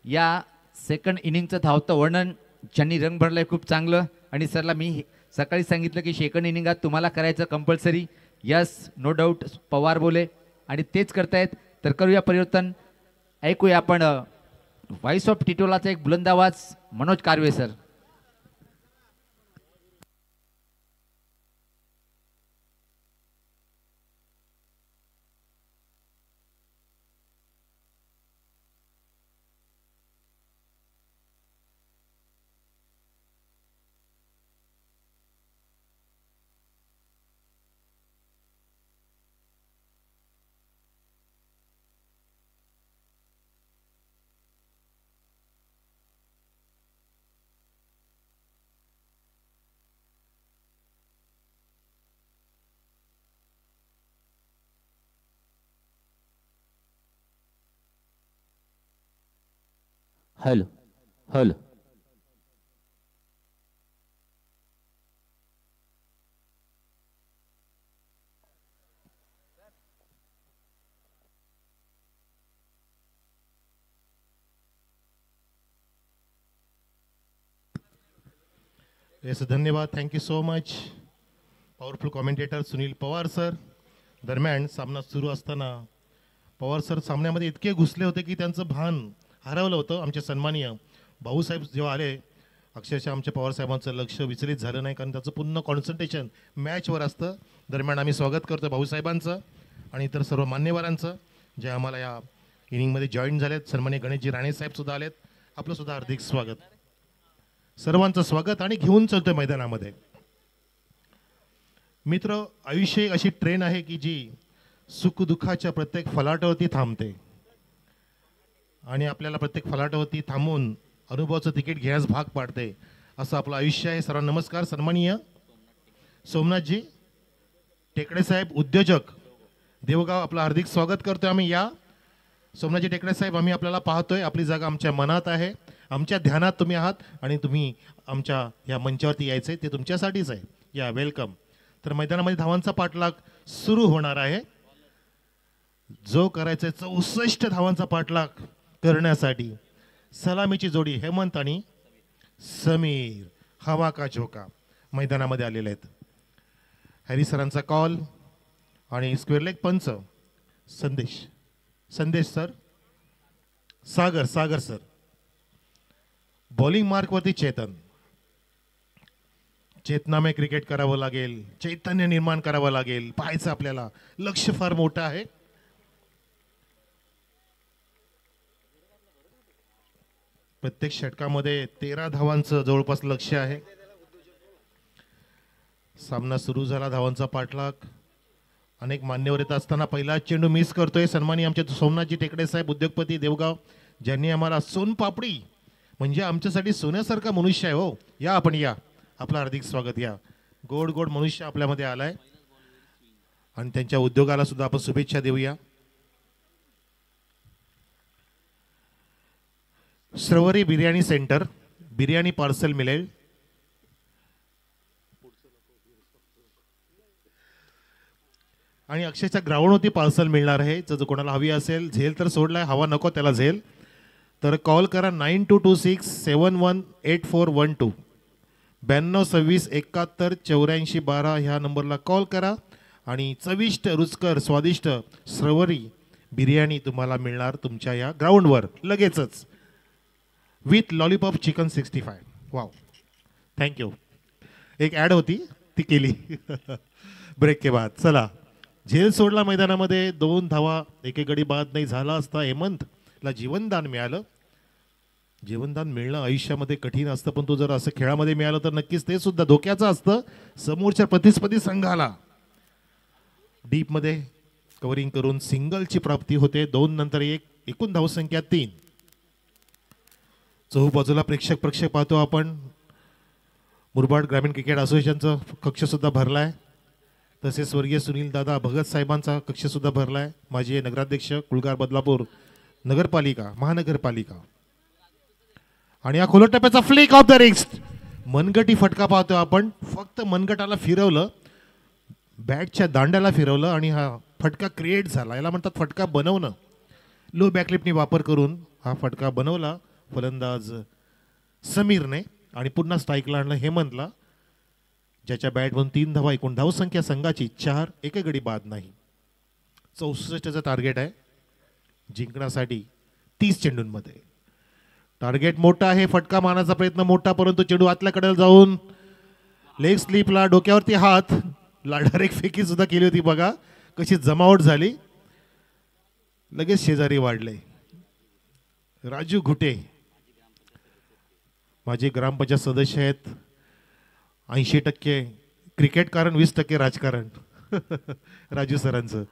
या सेकंड इनिंगचं धावतं वर्णन ज्यांनी रंग भरलाय खूप चांगलं. आणि सरला मी सकाळी सांगितलं की सेकंड इनिंगात तुम्हाला करायचं compulsory. Yes, no doubt Pawar बोले आणि तेच करतायत. तर करूया परिवर्तन. ऐकूया आपण व्हॉइस ऑफ टिटोलाचा एक बुलंद आवाज Manoj Karve sir. Hello hello. Yes, धन्यवाद. Thank you so much. Powerful commentator Sunil Pawar sir. दरम्यान सामना सुरू असताना पवार सर सामन्यामध्ये इतके घुसले होते की त्यांचं भान हरवलं होतं. आमचे सन्माननीय भाऊसाहेब जेव्हा आले, अक्षरशः आमच्या पवारसाहेबांचं लक्ष विचलित झालं नाही, कारण त्याचं पूर्ण कॉन्सन्ट्रेशन मॅचवर असतं. दरम्यान आम्ही स्वागत करतो भाऊसाहेबांचं आणि इतर सर्व मान्यवरांचं जे आम्हाला या इनिंगमध्ये जॉईन झालेत. सन्माननीय गणेशजी राणेसाहेबसुद्धा आलेत. आपलंसुद्धा हार्दिक स्वागत. सर्वांचं स्वागत. आणि घेऊन चालतोय मैदानामध्ये. मित्र, आयुष्य एक अशी ट्रेन आहे की जी सुखदुःखाच्या प्रत्येक फलाटावरती थांबते आणि आपल्याला प्रत्येक फलाटावरती थांबून अनुभवाचं तिकीट घेण्यास भाग पाडते. असं आपलं आयुष्य आहे. सर्वांना नमस्कार. सन्माननीय सोमनाथजी टेकडे साहेब, उद्योजक, देवगाव, आपलं हार्दिक स्वागत करतोय आम्ही. या सोमनाथजी टेकडे साहेब, आम्ही आपल्याला पाहतोय. आपली जागा आमच्या मनात आहे, आमच्या ध्यानात तुम्ही आहात आणि तुम्ही आमच्या या मंचावरती यायचं ते तुमच्यासाठीच आहे. या, वेलकम. तर मैदानामध्ये धावांचा पाठलाग सुरू होणार आहे. जो करायचा 64 धावांचा पाठलाग करण्यासाठी सलामीची जोडी हेमंत आणि समीर, हवा का झोका, मैदानामध्ये आलेले आहेत. हॅरी सरांचा कॉल आणि स्क्वेअर लेग पंच संदेश सर, सागर सर. बॉलिंग मार्कवरती चेतनामय क्रिकेट करावं लागेल, चैतन्य निर्माण करावं लागेल. पाहायचं आपल्याला, लक्ष फार मोठं आहे. प्रत्येक षटकामध्ये 13 धावांचं जवळपास लक्ष आहे. सामना सुरू झाला. धावांचा पाठलाग. अनेक मान्यवर येत असताना पहिला चेंडू मिस करतोय सन्माननीय आमचे सोमनाथजी टेकडे साहेब, उद्योगपती, देवगाव, ज्यांनी आम्हाला सोनपापडी म्हणजे आमच्यासाठी सोन्यासारखा मनुष्य आहे. हो, या आपण, या, आपलं हार्दिक स्वागत. या, गोड गोड मनुष्य आपल्यामध्ये आलाय आणि त्यांच्या उद्योगाला सुद्धा आपण शुभेच्छा देऊया. श्रवरी बिर्याणी सेंटर, बिर्याणी पार्सल मिळेल. आणि अक्षरशः ग्राउंडवरती पार्सल मिळणार आहे. जर कोणाला हवी असेल, झेल तर सोडलाय, हवा नको त्याला झेल, तर कॉल करा 9226718412, 9226718412 ह्या नंबरला कॉल करा आणि चविष्ट, रुचकर, स्वादिष्ट श्रवरी बिर्याणी तुम्हाला मिळणार तुमच्या या ग्राउंडवर लगेचच, with lollipop chicken 65. Wow, thank you. एक ॲड होती ती केली ब्रेक के बाद. चला, झेल सोडला मैदानामध्ये. 2 धावा, एक गडी बाद नाही झाला असता. हेमंतला जीवनदान मिळालं. जीवनदान मिळणं आयुष्यामध्ये कठीण असतं, पण तो जर असं खेळामध्ये मिळालं तर नक्कीच ते सुद्धा धोक्याचं असतं. समोरच्या प्रतिस्पर्धी संघाला डीपमध्ये कव्हरिंग करून सिंगलची प्राप्ती होते. 2 नंतर 1, एकूण धावसंख्या 3. चहूबाजूला प्रेक्षक पाहतो आपण. मुरबाड ग्रामीण क्रिकेट असोसिएशनचा कक्ष सुद्धा भरलाय. तसेच स्वर्गीय सुनील दादा भगत साहेबांचा कक्ष सुद्धा भरलाय. माजी नगराध्यक्ष कुळगार बदलापूर महानगरपालिका. आणि या खोलट टप्प्याचा फ्लिक ऑफ द रिस्ट, मनगटी फटका पाहतो आपण. फक्त मनगटाला फिरवलं, बॅटच्या दांड्याला फिरवलं आणि हा फटका क्रिएट झाला. याला म्हणतात फटका बनवणं. लो बॅकलिपनी वापर करून हा फटका बनवला फलंदाज समीरने आणि पुन्हा स्ट्राईकला आणलं हेमंतला, ज्याच्या बॅटमधून 3 धावा. एकूण धावसंख्या संघाची 4, एक गडी बाद नाही. 64चं टार्गेट आहे जिंकण्यासाठी 30 चेंडूंमध्ये. टार्गेट मोठा आहे, फटका मारण्याचा प्रयत्न मोठा, परंतु चेंडू आतल्याकडे जाऊन लेग स्लिपला, डोक्यावरती हात, डायरेक्ट फेकी सुद्धा केली होती. बघा कशी जमावट झाली, लगेच शेजारी वाढले. राजू घुटे माझे ग्रामपंचायत सदस्य आहेत. 80% क्रिकेट कारण, 20% राजकारण. राजू सरांचं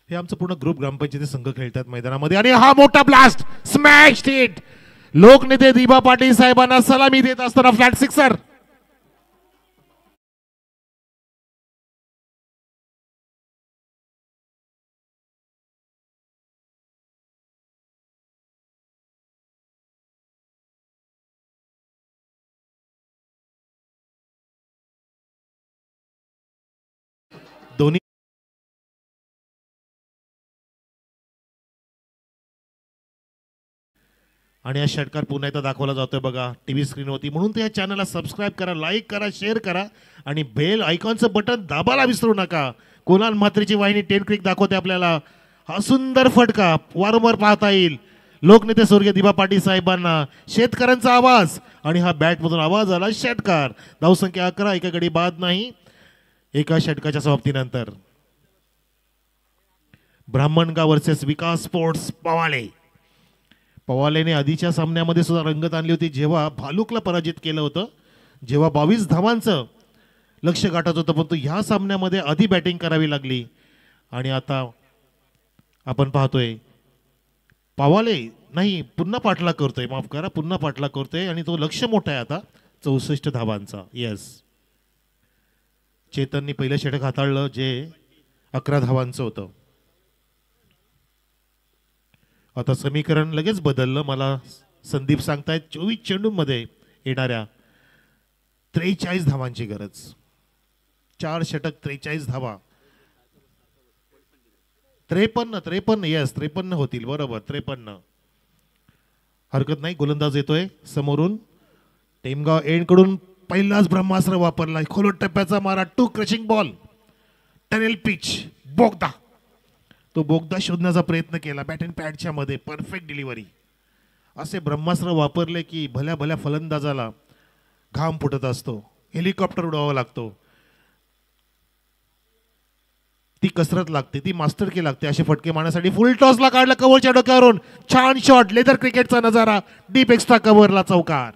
हे आमचं पूर्ण ग्रुप ग्रामपंचायती संघ खेळतात मैदानामध्ये. आणि हा मोठा ब्लास्ट, स्मॅश हिट, लोकनेते दिबा पाटील साहेबांना सलामी देत असताना फ्लॅट सिक्सर. दोन्ही आणि हा षटकार पुन्हा एकदा दाखवला जातोय बघा टीव्ही स्क्रीनवरती. म्हणून त्या चॅनलला सबस्क्राईब करा, लाईक करा, शेअर करा आणि बेल आयकॉनचं बटन दाबायला विसरू नका. कोणाल म्हात्रेची वाहिनी 10 क्रिक दाखवते आपल्याला. हा सुंदर फटका वारंवार पाहता येईल. लोकनेते स्वर्गीय दिबा पाटील साहेबांना शेतकऱ्यांचा आवाज आणि हा बॅटमधून आवाज आला षटकार. धावसंख्या 11, एका गडी बाद नाही. एका षटकाच्या समाप्तीनंतर ब्राह्मणगाव वर्सेस विकास स्पोर्ट्स पवाले. पवालेने आधीच्या सामन्यामध्ये सुद्धा रंगत आणली होती, जेव्हा भालुकला पराजित केलं होतं, जेव्हा 22 धावांचं लक्ष गाठत होतं. परंतु ह्या सामन्यामध्ये आधी बॅटिंग करावी लागली आणि आता आपण पाहतोय पवाले नाही, पुन्हा पाठलाग करतोय, माफ करा, पुन्हा पाठलाग करतोय आणि तो लक्ष मोठा आहे आता 64 धावांचा. येस, चेतननी पहिलं षटक हाताळलं जे 11 धावांचं होतं. आता समीकरण लगेच बदललं. मला संदीप सांगतायत 24 चेंडूंमध्ये येणाऱ्या 43 धावांची गरज. 4 षटक 43 धावा. 53 येस 53 होतील, बरोबर 53. हरकत नाही. गोलंदाज येतोय समोरून. टेमगाव एंड कडून पहिलाच ब्रह्मास्त्र वापरला. खोलट टप्प्याचा मारा, 2 क्रशिंग बॉल, टनेल पिच, बोगदा. तो बोगदा शोधण्याचा प्रयत्न केला बॅट अँड पॅडच्या मध्ये. Perfect delivery. असे ब्रह्मास्त्र वापरले की भल्या भल्या फलंदाजाला घाम फुटत असतो, हेलिकॉप्टर उडवावा लागतो. ती कसरत लागते, ती मास्टरकी लागते असे फटके मारण्यासाठी. फुल टॉसला काढला कव्हरच्या डोक्यावरून. छान शॉट, लेदर क्रिकेटचा नजारा, डीप एक्स्ट्रा कव्हरला चौकार.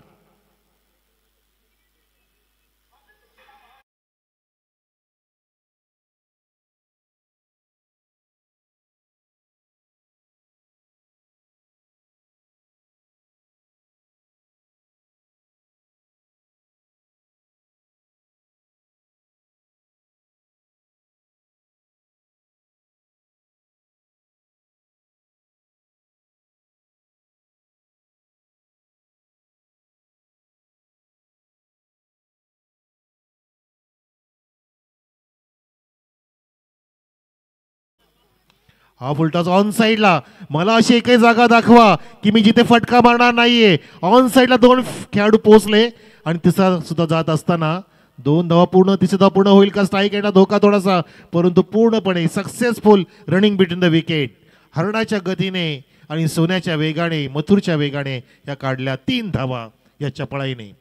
हा फुलटॉस ऑन साईडला. मला अशी एकही जागा दाखवा की मी जिथे फटका मारणार नाहीये. ऑन साईडला 2 खेळाडू पोहोचले आणि तिसरा सुद्धा जात असताना 2 धावा पूर्ण, तिसरी धावा पूर्ण होईल का? स्ट्राईक येणार, धोका थोडासा, परंतु पूर्णपणे successful running between the wicket. हरणाच्या गतीने आणि सोन्याच्या वेगाने, मथुरच्या वेगाने या काढल्या 3 धावा या चपळाईने.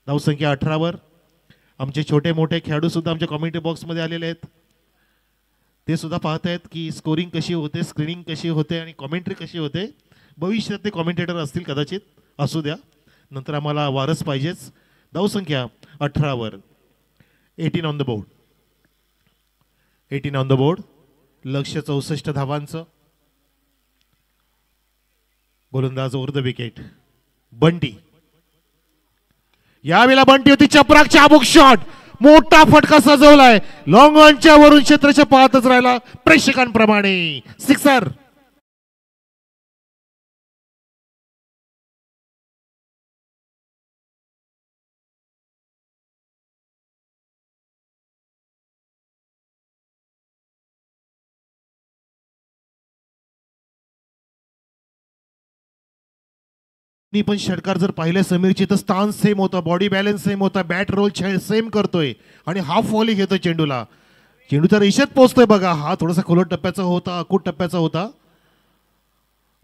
धावसंख्या 18 आमचे छोटे मोठे खेळाडू सुद्धा आमच्या कॉमेंट्री बॉक्समध्ये आलेले आहेत. ते सुद्धा पाहतायत की स्कोरिंग कशी होते, स्क्रीनिंग कशी होते आणि कॉमेंट्री कशी होते. भविष्यात ते कॉमेंटेटर असतील, कदाचित असू द्या, नंतर आम्हाला वारस पाहिजेच. धावसंख्या 18 18 on the board. 18 on the board. लक्ष 64 धावांचं. गोलंदाज ओव्हर द विकेट बंटी. यावेळेला बंटी होती चपराक, चाबूक शॉट, मोठा फटका सजवलाय. लॉंग ऑनच्या वरून क्षेत्रच्या पाहतच राहिला प्रेक्षकांप्रमाणे. सिक्सर. मी पण षटकार जर पाहिले समीरची तर स्थान सेम होता, बॉडी बॅलन्स सेम होता, बॅट रोल सेम करतोय आणि हाफ व्हॉली घेतोय चेंडूला. चेंडूच्या रेषेत पोहोचतोय बघा. हा थोडासा खोलट टप्प्याचा होता, अकूट टप्प्याचा होता.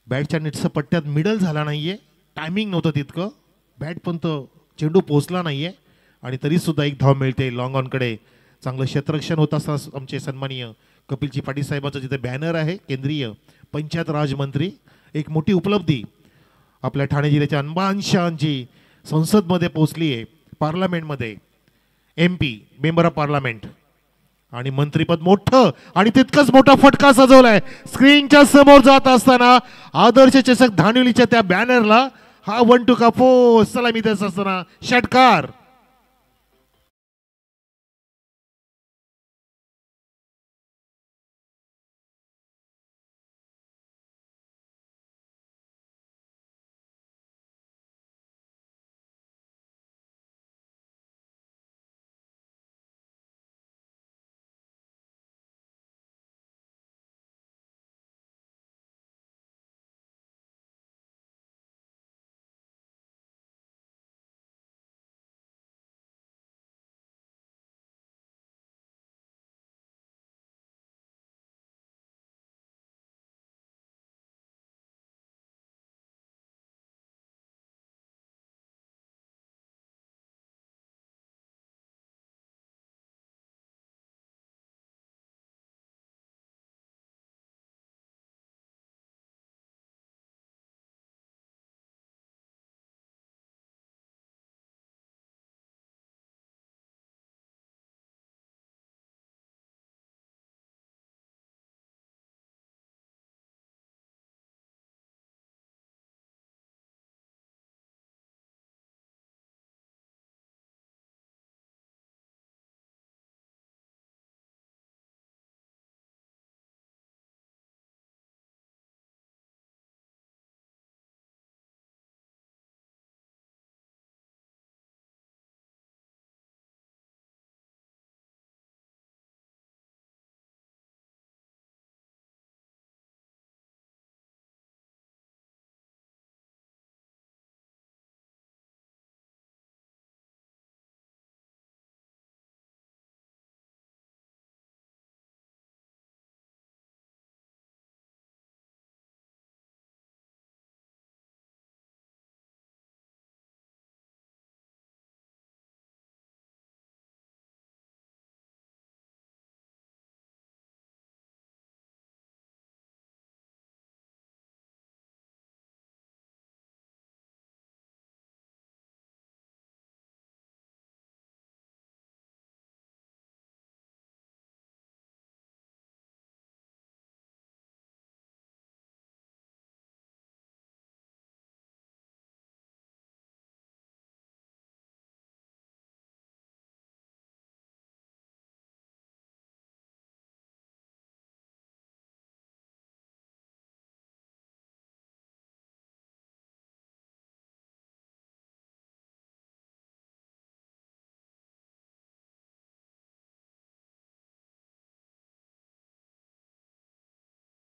बॅटच्या नेटचा पट्ट्यात मिडल झाला नाहीये, टायमिंग नव्हतं तितकं, बॅट पण तो चेंडू पोहोचला नाहीये आणि तरी सुद्धा एक धाव मिळते लॉंग ऑनकडे. चांगलं क्षेत्ररक्षण होत असताना आमचे सन्माननीय कपिलजी पाटील साहेबांचं जिथे बॅनर आहे केंद्रीय पंचायत राज मंत्री, एक मोठी उपलब्धी आपल्या ठाणे जिल्ह्याच्या अनबांशांची संसदमध्ये पोहोचली आहे, पार्लमेंटमध्ये. MP मेंबर ऑफ पार्लमेंट आणि मंत्रीपद मोठं आणि तितकंच मोठा फटका सजवलाय स्क्रीनच्या समोर जात असताना. आदर्श चषक धानिवलीच्या त्या बॅनरला हा 1-2 का 4 सलामी देत असताना षटकार.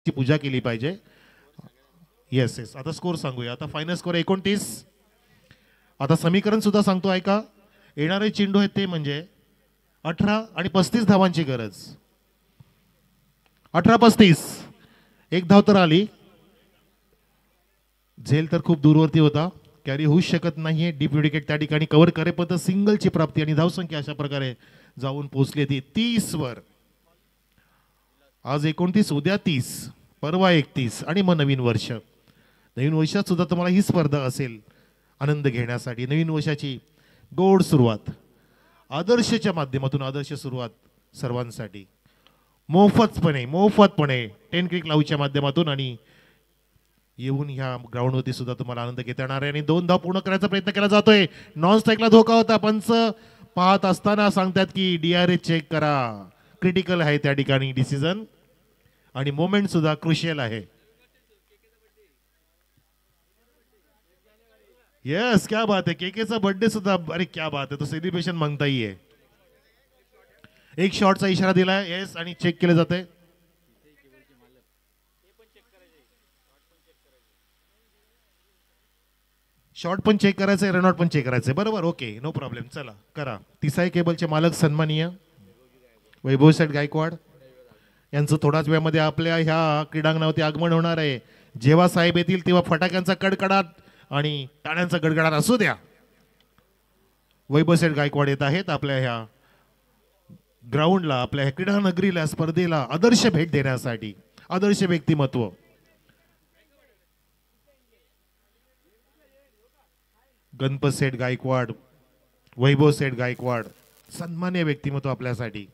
ची पूजा केली पाहिजे. Yes yes. आता स्कोर सांगूया. आता फायनल स्कोर 29. आता समीकरण सुद्धा सांगतो ऐका. येणारे चेंडू आहेत ते म्हणजे 18 आणि 35 धावांची गरज. 18-35. एक धाव तर आली. झेल तर खूप दूरवरती होता, कॅरी होऊ शकत नाहीये. डीप विकेट त्या ठिकाणी कव्हर करेपर्यंत सिंगलची प्राप्ती आणि धावसंख्या अशा प्रकारे जाऊन पोहोचली ती 30 वर. आज 29, उद्या 30, परवा 31 आणि मग नवीन वर्ष. नवीन वर्षात सुद्धा तुम्हाला ही स्पर्धा असेल आनंद घेण्यासाठी. नवीन वर्षाची गोड सुरुवात आदर्शच्या माध्यमातून, आदर्श सुरुवात सर्वांसाठी मोफतपणे 10 क्लिक लावूच्या माध्यमातून आणि येऊन ह्या ग्राउंडवरती सुद्धा तुम्हाला आनंद घेता येणार आहे. आणि 2 धाव पूर्ण करायचा प्रयत्न केला जातोय. नॉन स्ट्राईकला धोका होता. पंच पाहत असताना सांगतात की DRS चेक करा, क्रिटिकल आहे त्या ठिकाणी डिसिजन आणि मोमेंट सुद्धा क्रुशियल आहे. यस, क्या बात है. केकेचा बर्थडे सुद्धा, अरे क्या बात है, तो सेलिब्रेशन मागताही आहे. एक शॉटचा इशारा दिलाय. येस, आणि चेक केले जाते. शॉट पण चेक करायचंय, रनआउट पण चेक करायचंय, बरोबर. Okay, no problem. चला करा. तिसाई केबलचे मालक सन्माननीय वैभव शेठ गायकवाड यांचं थोड्याच वेळामध्ये आपल्या ह्या क्रीडांगणावरती आगमन होणार आहे. जेव्हा साहेब येतील तेव्हा फटाक्यांचा कडकडाट आणि टाळ्यांचा गडगडाट असू द्या. वैभव शेठ गायकवाड येत आहेत आपल्या ह्या ग्राउंडला, आपल्या ह्या क्रीडा नगरीला, स्पर्धेला आदर्श भेट देण्यासाठी. आदर्श व्यक्तिमत्व. गणपत सेठ गायकवाड, वैभव सेठ गायकवाड, सन्मान्य व्यक्तिमत्व आपल्यासाठी.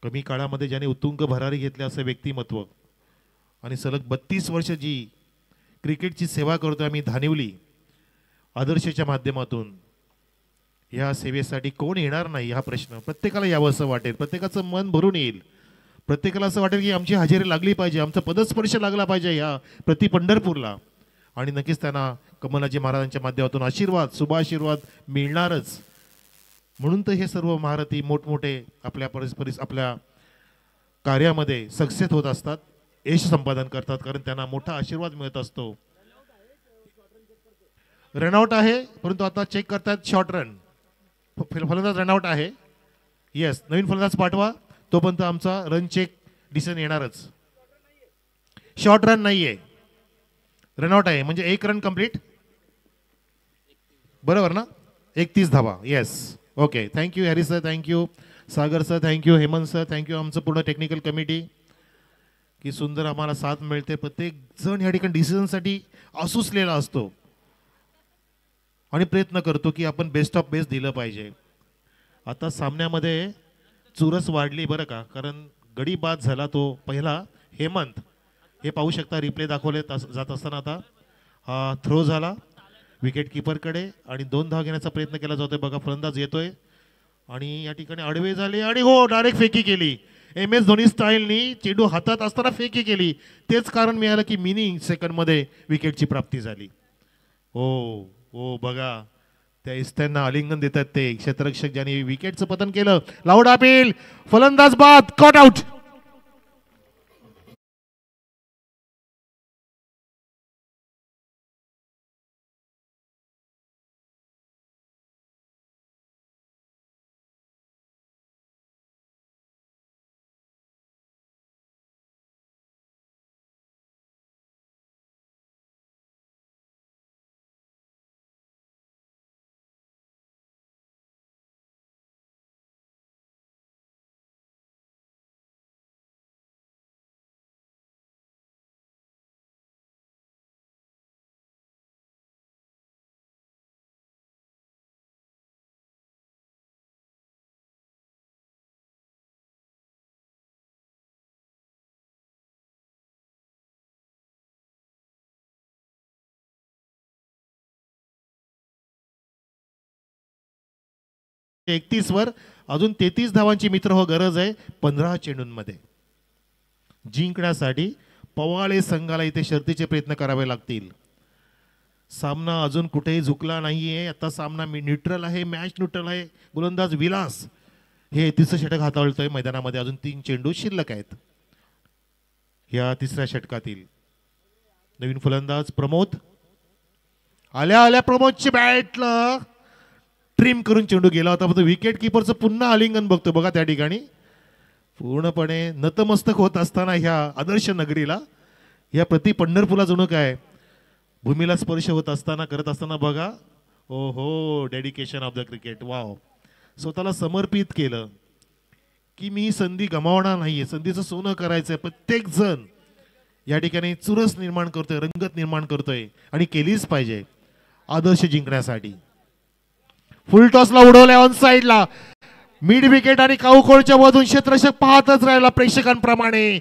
कमी काळामध्ये ज्याने उत्तुंग भरारी घेतले असं व्यक्तिमत्व आणि सलग 32 वर्ष जी क्रिकेटची सेवा करतोय आम्ही धानिवली आदर्शच्या माध्यमातून. या सेवेसाठी कोण येणार नाही हा प्रश्न प्रत्येकाला यावं असं वाटेल, प्रत्येकाचं मन भरून येईल, प्रत्येकाला असं वाटेल की आमची हजेरी लागली पाहिजे, आमचा पदस्पर्श लागला पाहिजे या प्रति पंढरपूरला. आणि नक्कीच त्यांना कमलाजी महाराजांच्या माध्यमातून आशीर्वाद, शुभाशीर्वाद मिळणारच. म्हणून तर हे सर्व महारथी मोठमोठे आपल्या आपल्या कार्यामध्ये सक्सेस होत असतात, यश संपादन करतात, कारण त्यांना मोठा आशीर्वाद मिळत असतो. रनआउट आहे, परंतु आता चेक करतात शॉर्ट रन. फलंदाज रनआउट आहे. येस, नवीन फलंदाज पाठवा, तोपर्यंत आमचा रन चेक डिसिजन येणारच. शॉर्ट रन नाहीये, रनआउट आहे, म्हणजे 1 रन कंप्लीट, बरोबर ना. 31 धावा. Yes, okay. Thank you Harry sir, thank you Sagar sir, thank you Hemant sir, thank you आमचं पूर्ण टेक्निकल कमिटी की सुंदर आम्हाला साथ मिळते. प्रत्येक जण या ठिकाणी डिसिजनसाठी आसुसलेला असतो आणि प्रयत्न करतो की आपण बेस्ट ऑफ बेस्ट दिलं पाहिजे. आता सामन्यामध्ये चुरस वाढली बरं का, कारण गडी बाद झाला तो पहिला हेमंत. हे पाहू शकता, रिप्ले दाखवले जात असताना. आता हा थ्रो झाला विकेट किपरकडे आणि 2 धाव घेण्याचा प्रयत्न केला जातोय. बघा फलंदाज येतोय आणि या ठिकाणी आडवे झाले आणि हो डायरेक्ट फेकी केली. MS धोनी स्टाईलनी चेंडू हातात असताना फेकी केली. तेच कारण मिळालं की मिनी सेकंडमध्ये विकेटची प्राप्ती झाली. हो हो, बघा त्या इस्त्यांना आलिंगन देतात ते क्षेत्ररक्षक ज्यांनी विकेटचं पतन केलं. लाऊड अपील, फलंदाज बाद, कॉट आउट. वर अजून 33 धावांची मित्र हो गरज आहे 15 चेंडूंमध्ये जिंकण्यासाठी. पवाळे संघाला इथे शर्तीचे प्रयत्न करावे लागतील. सामना अजून कुठेही झुकला नाहीये. आता सामना न्यूट्रल आहे, मॅच न्यूट्रल आहे. गोलंदाज विलास हे तिसरं षटक हाताळतोय मैदानामध्ये. अजून 3 चेंडू शिल्लक आहेत या तिसऱ्या षटकातील. नवीन फलंदाज प्रमोद. आल्या आल्या प्रमोदची बॅटला ट्रिम करून चेंडू गेला होता. फक्त विकेट किपरचं पुन्हा आलिंगन बघतो बघा त्या ठिकाणी. पूर्णपणे नतमस्तक होत असताना ह्या आदर्श नगरीला, ह्या प्रति पंढरपूरला जणू काय भूमीला स्पर्श होत असताना, करत असताना बघा. ओ हो, dedication of the cricket. Wow, स्वतःला समर्पित केलं की मी संधी गमावणार नाहीये, संधीचं सोनं करायचंय. प्रत्येक जण या ठिकाणी चुरस निर्माण करतोय, रंगत निर्माण करतोय आणि केलीच पाहिजे आदर्श जिंकण्यासाठी. फुल टॉसला उडवल्या ऑन साइडला, मिड विकेट आणि काऊकोळच्या मधून क्षेत्ररक्षक पाहतच राहिला प्रेक्षकांप्रमाणे.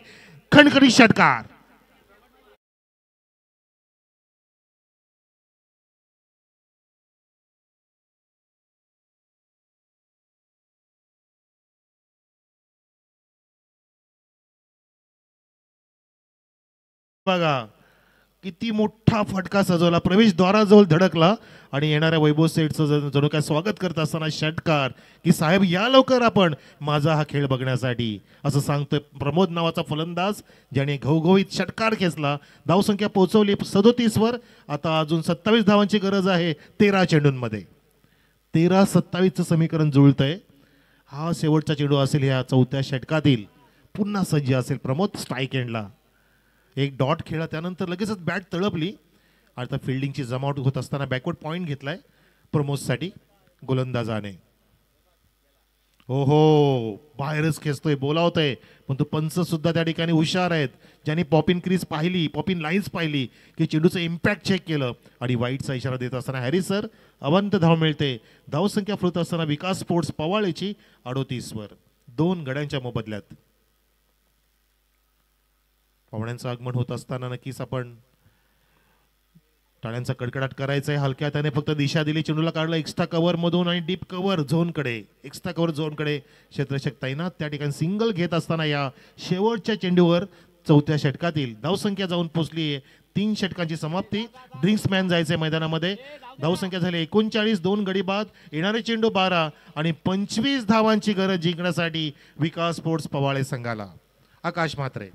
खणखणीत षटकार. बघा किती मोठा फटका सजवला, प्रवेशद्वाराजवळ धडकला आणि येणाऱ्या वैभव सेठचं जणू काय स्वागत करत असताना षटकार की साहेब या लवकर आपण माझा हा खेळ बघण्यासाठी असं सांगतोय प्रमोद नावाचा फलंदाज ज्याने घवघवीत षटकार खेचला. धावसंख्या पोहोचवली 37 वर. आता अजून 27 धावांची गरज आहे 13 चेंडूंमध्ये. 13-27चं समीकरण जुळतंय. हा शेवटचा चेंडू असेल या चौथ्या षटकातील. पुन्हा सज्ज असेल प्रमोद स्ट्राईक एंडला. एक डॉट खेळला त्यानंतर लगेचच बॅट तळपली. आता फिल्डिंगची जमावट होत असताना बॅकवर्ड पॉईंट घेतलाय प्रमोदसाठी गोलंदाजाने. हो हो बाहेरच खेचतोय, बोलावतोय, पण तो पंच सुद्धा त्या ठिकाणी हुशार आहेत. ज्यांनी पॉपिन क्रीज पाहिली, पॉपिन लाईन्स पाहिली की चेंडूचं इम्पॅक्ट चेक केलं आणि वाईटचा इशारा देत असताना हॅरिस सर अवंत धाव मिळते. धावसंख्या फुलत असताना विकास स्पोर्ट्स पवाळेची 38 वर 2 गड्यांच्या मोबदल्यात. पाहुण्यांचं आगमन होत असताना नक्कीच आपण टाळ्यांचा कडकडाट करायचा आहे. हलक्या त्याने फक्त दिशा दिली, चेंडूला काढलं एक्स्ट्रा कव्हर मधून आणि डीप कव्हर झोनकडे, एक्स्ट्रा कव्हर झोनकडे क्षेत्ररक्षक तैनात. त्या ठिकाणी सिंगल घेत असताना या शेवटच्या चेंडूवर चौथ्या षटकातील धावसंख्या जाऊन पोहोचली आहे 3 षटकांची समाप्ती. ड्रिंक्समॅन जायचंय मैदानामध्ये. धावसंख्या झाली 39, 2 गडी बाद. येणारे चेंडू 12 आणि 25 धावांची गरज जिंकण्यासाठी विकास स्पोर्ट्स पवाळे संघाला. Akash Mhatre.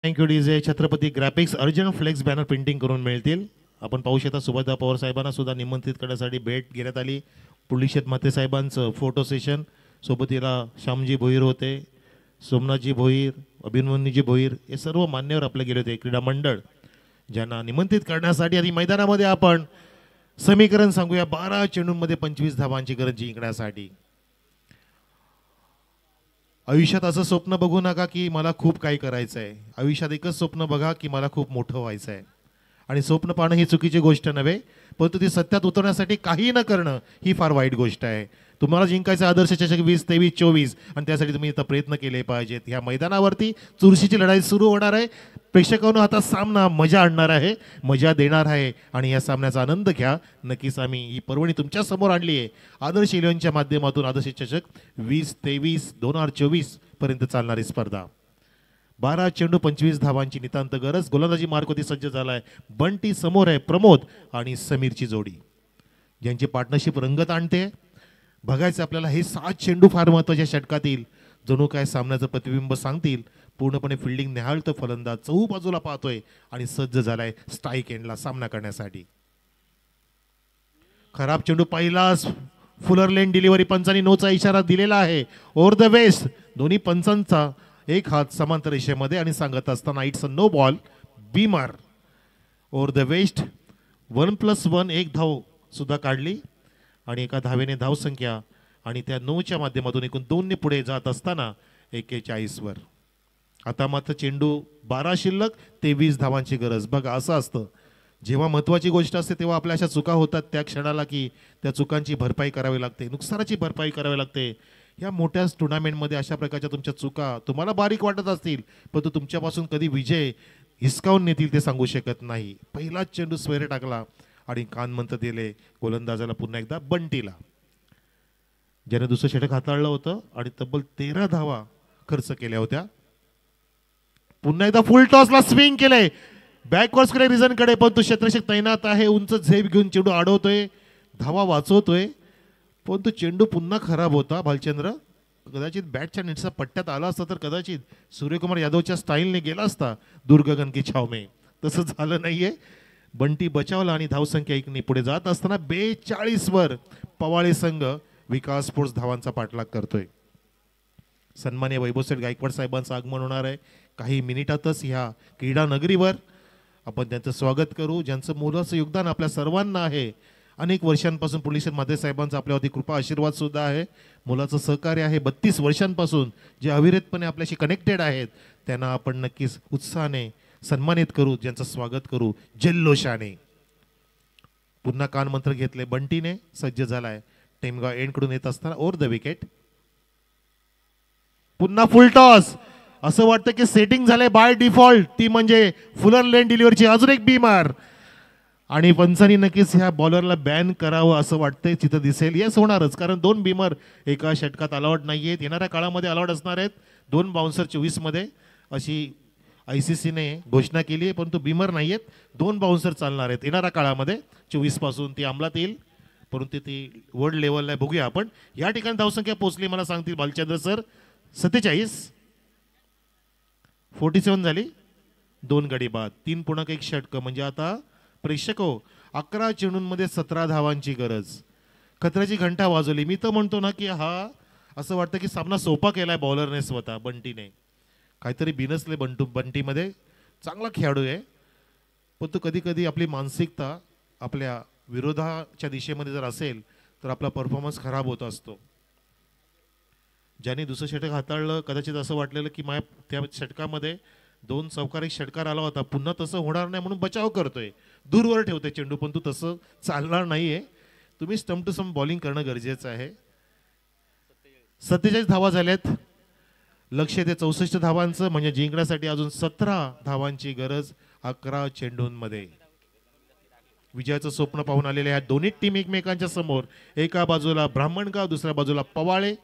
Thank you DJ. Chhatrapati graphics urgent flex banner printing करून मिळतील. आपण पाहू शकता सुभाषदा पवार साहेबांना सुद्धा निमंत्रित करण्यासाठी भेट घेण्यात आली. पुलिशेत माते साहेबांचं फोटो सेशन. सोबतीला श्यामजी भोईर होते, सोमनाथजी भोईर, अभिमन्यूजी भोईर हे सर्व मान्यवर आपले गेले होते. क्रीडा मंडळ ज्यांना निमंत्रित करण्यासाठी आधी मैदानामध्ये आपण समीकरण सांगूया. 12 चेंडूंमध्ये 25 धावांची गरज जिंकण्यासाठी. आयुष्यात असं स्वप्न बघू नका की मला खूप काही करायचं आहे. आयुष्यात एकच स्वप्न बघा की मला खूप मोठं व्हायचं आहे. आणि स्वप्न पाहणं ही चुकीची गोष्ट नव्हे, परंतु ती सत्यात उतरण्यासाठी काही न करणं ही फार वाईट गोष्ट आहे. तुम्हाला जिंकायचं आदर्श चषक 20, 23, 24 आणि त्यासाठी तुम्ही इथं प्रयत्न केले पाहिजेत. ह्या मैदानावरती चुरशीची लढाई सुरू होणार आहे. प्रेक्षकांनो आता सामना मजा आणणार आहे, मजा देणार आहे आणि या सामन्याचा आनंद घ्या. नक्कीच आम्ही ही पर्वणी तुमच्या समोर आणली आहे. आदर्श इलेव्हनच्या माध्यमातून आदर्श चषक 20, 23, 2024 पर्यंत चालणारी स्पर्धा. 12 चेंडू 25 धावांची नितांत गरज. गोलंदाजी मार्कवरती सज्ज झालाय. बंटी समोर आहे. प्रमोद आणि समीरची जोडी ज्यांची पार्टनरशिप रंगत आणते. बघायचं आपल्याला हे 7 चेंडू फार महत्त्वाच्या षटकातील जणू काय सामन्याचं प्रतिबिंब सांगतील. पूर्णपणे फिल्डिंग निहाळतं फलंदाज चहू बाजूला पाहतोय आणि सज्ज झालाय स्ट्राईक एंडला सामना करण्यासाठी. खराब चेंडू पहिलाच फुलर लेन डिलिव्हरी. पंचांनी नोचा इशारा दिलेला आहे. ओव्हर द वेस्ट दोन्ही पंचांचा एक हात समांतर रेषेमध्ये आणि सांगत असताना it's a no ball beamer over the waist 1+1 एक धाव सुद्धा काढली आणि एका धावेने धावसंख्या आणि त्या 9च्या माध्यमातून एकूण 2ने पुढे जात असताना 41 वर. आता मात्र चेंडू 12 शिल्लक 23 धावांची गरज. बघा असं असतं जेव्हा महत्त्वाची गोष्ट असते तेव्हा आपल्या अशा चुका होतात त्या क्षणाला की त्या चुकांची भरपाई करावी लागते, नुकसानाची भरपाई करावी लागते. या मोठ्या टुर्नामेंटमध्ये अशा प्रकारच्या तुमच्या चुका तुम्हाला बारीक वाटत असतील पण तो तुमच्यापासून कधी विजय हिसकावून नेतील ते सांगू शकत नाही. पहिलाच चेंडू स्वेरे टाकला आणि कानमंत्र दिले गोलंदाजाला पुन्हा एकदा बंटीला, ज्याने दुसरं षटक हाताळलं होतं आणि तब्बल 13 धावा खर्च केल्या होत्या. पुन्हा एकदा फुल टॉसला स्विंग केले बॅकवर्ड्स कडे रिझन कडे, पण तो क्षेत्ररक्षक तैनात आहे, उंच झेप घेऊन चेंडू अडवतोय, धावा वाचवतोय, पण तो चेंडू पुन्हा खराब होता. भालचंद्र कदाचित बॅटच्या नेटचा पट्ट्यात आला असता तर कदाचित सूर्यकुमार यादवच्या स्टाईलने गेला असता दुर्गगन की छाव में. तसं झालं नाहीये. बंटी बचावला आणि धावसंख्या 1ने पुढे जात असताना 42 वर पवाळे संघ विकास स्पोर्ट्स धावांचा पाठलाग करतोय. सन्मान्य वैभवशेठ गायकवाड साहेबांचं आगमन होणार आहे काही मिनिटातच ह्या क्रीडा नगरीवर. आपण त्यांचं स्वागत करू, ज्यांचं मोलाचं योगदान आपल्या सर्वांना आहे. अनेक वर्षांपासून पोलीस माते साहेबांचा आपल्यावरती कृपा आशीर्वाद सुद्धा आहे, मुलाचं सहकार्य आहे. 32 वर्षांपासून जे अविरतपणे आपल्याशी कनेक्टेड आहेत त्यांना आपण नक्कीच उत्साहाने सन्मानित करू, ज्यांचं स्वागत करू जल्लोषाने. पुन्हा कानमंत्र घेतले बंटीने, सज्ज झालाय. टेमगाव एंड कडून येत असताना ओव्हर द विकेट पुन्हा फुल टॉस. असं वाटतं की सेटिंग झालंय बाय डिफॉल्ट, ती म्हणजे फुलर लेन डिलिव्हरीची अजून एक बीमार आणि पंचांनी नक्कीच ह्या बॉलरला बॅन करावं असं वाटतंय. तिथं दिसेल येस होणारच, कारण 2 बीमर एका षटकात अलाउड नाही आहेत, येणाऱ्या काळामध्ये अलाउड असणार आहेत. 2 बाउन्सर 24 मध्ये अशी ICCने घोषणा केली आहे, परंतु बीमर नाही आहेत, 2 बाउन्सर चालणार आहेत येणाऱ्या काळामध्ये. 24 पासून ती अंमलात येईल, परंतु ती वर्ल्ड लेवलला बघूया आपण. या ठिकाणी धावसंख्या पोहोचली मला सांगतील भालचंद्र सर 47 झाली. 2 गडी बाद 3.1 षटक, म्हणजे आता प्रेक्षक हो 11 चेंडूंमध्ये 17 धावांची गरज. खतऱ्याची घंटा वाजवली. मी तर म्हणतो ना की हा असं वाटतं की सामना सोपा केलाय बॉलरने स्वतः बंटीने. काहीतरी बिनसले बंटीमध्ये. चांगला खेळाडू आहे, पण तो कधी कधी आपली मानसिकता आपल्या विरोधाच्या दिशेमध्ये जर असेल तर आपला परफॉर्मन्स खराब होत असतो. ज्यांनी दुसरं षटक हाताळलं कदाचित असं वाटलेलं की त्या षटकामध्ये 2 चौकार 1 षटकार आला होता, पुन्हा तसं होणार नाही म्हणून बचाव करतोय, दूरवर ठेवतोय चेंडू, पण तू तसं चालणार नाहीये. तुम्ही स्टंप टू स्टंप बॉलिंग करणं गरजेचं आहे. 47 धावा झाल्यात. लक्ष ते 64 धावांचं, म्हणजे जिंकण्यासाठी अजून 17 धावांची गरज 11 चेंडूंमध्ये. विजयाचं स्वप्न पाहून आलेले ह्या दोन्ही टीम एकमेकांच्या समोर, एका बाजूला ब्राह्मणगाव दुसऱ्या बाजूला पवाळे,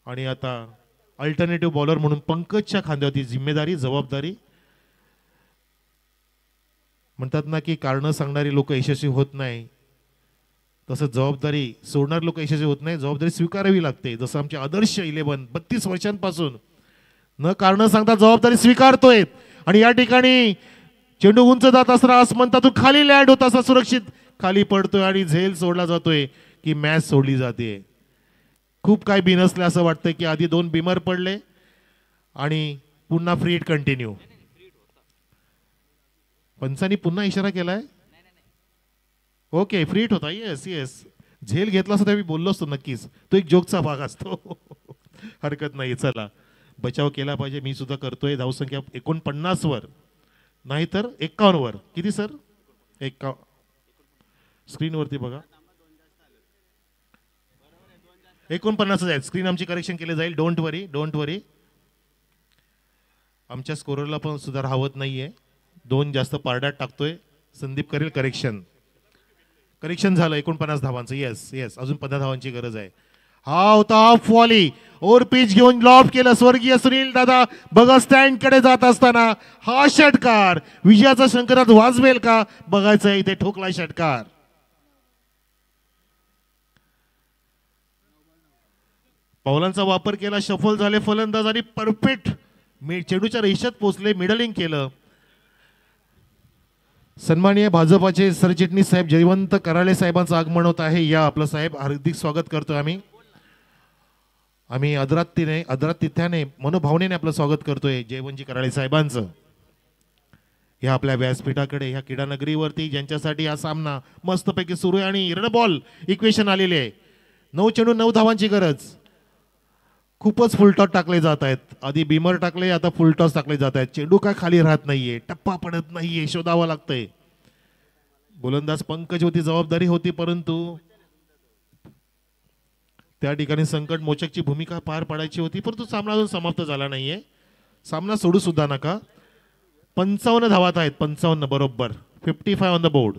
आणि आता अल्टरनेटिव्ह बॉलर म्हणून पंकजच्या खांद्यावरती जिम्मेदारी जबाबदारी. म्हणतात ना की कारण सांगणारी लोक यशस्वी होत नाही, तसं जबाबदारी सोडणारी लोक यशस्वी होत नाही. जबाबदारी स्वीकारावी लागते. जसं आमचे आदर्श 11 32 वर्षांपासून न कारण सांगता जबाबदारी स्वीकारतोय. आणि या ठिकाणी चेंडू उंच जात असताना आसमंतातून खाली लँड होत असता सुरक्षित खाली पडतोय आणि झेल सोडला जातोय की मॅच सोडली जाते. खूप काय बिनसले असं वाटतं की आधी 2 बीमर पडले आणि पुन्हा फ्री हिट कंटिन्यू. पंचांनी पुन्हा इशारा केलाय. ओके फ्री हिट होता. येस येस, झेल घेतला असता मी बोललो असतो नक्कीच, तो एक जोकचा भाग असतो. हरकत नाही. चला बचाव केला पाहिजे, मी सुद्धा करतोय. धावसंख्या 49 वर नाहीतर 51 वर. किती सर? 51 स्क्रीनवरती बघा. 49 आहेत. स्क्रीन आमची करेक्शन केले जाईल. डोंट वरी. आमच्या स्कोररला पण सुधार हवत नाहीये. 2 जास्त पारड्यात टाकतोय. संदीप करेल करेक्शन झालं. 49 धावांचं. येस अजून 15 धावांची गरज आहे. हा होता हाफ वॉली. ओव्हर पिच घेऊन लॉब केलं स्वर्गीय सुनील दादा. बघा स्टँड कडे जात असताना हा षटकार विजयाचा शंकरात वाजवेल का बघायचंय. इथे ठोकला षटकार. पावलांचा वापर केला, शफल झाले फलंदाज आणि परफेक्ट चेंडूच्या रेषेत पोहोचले, मिडलिंग केलं. सन्माननीय भाजपाचे सरचिटणीस साहेब जयवंत कराळे साहेबांचं आगमन होत आहे. या आपलं साहेब हार्दिक स्वागत करतो आम्ही. आम्ही आदरातिथ्याने मनोभावनेने आपलं स्वागत करतोय जयवंतजी कराळे साहेबांचं ह्या आपल्या व्यासपीठाकडे, ह्या क्रीडा नगरीवरती, ज्यांच्यासाठी हा सामना मस्तपैकी सुरू आहे आणि रन बॉल इक्वेशन आलेले आहे. 9 चेंडू 9 धावांची गरज. खूपच फुलटॉस टाकले जात आहेत. आधी बीमर टाकले, आता फुलटॉस टाकले जात आहेत. चेंडू काय खाली राहत नाहीये, टप्पा पडत नाहीये, शोधावं लागतंय. गोलंदाज पंकज होती, जबाबदारी होती, परंतु त्या ठिकाणी संकट मोचकची भूमिका पार पाडायची होती, परंतु सामना अजून समाप्त झाला नाहीये. सामना सोडू सुद्धा नका. 55 धावात आहेत, 55 बरोबर. 55 on the board.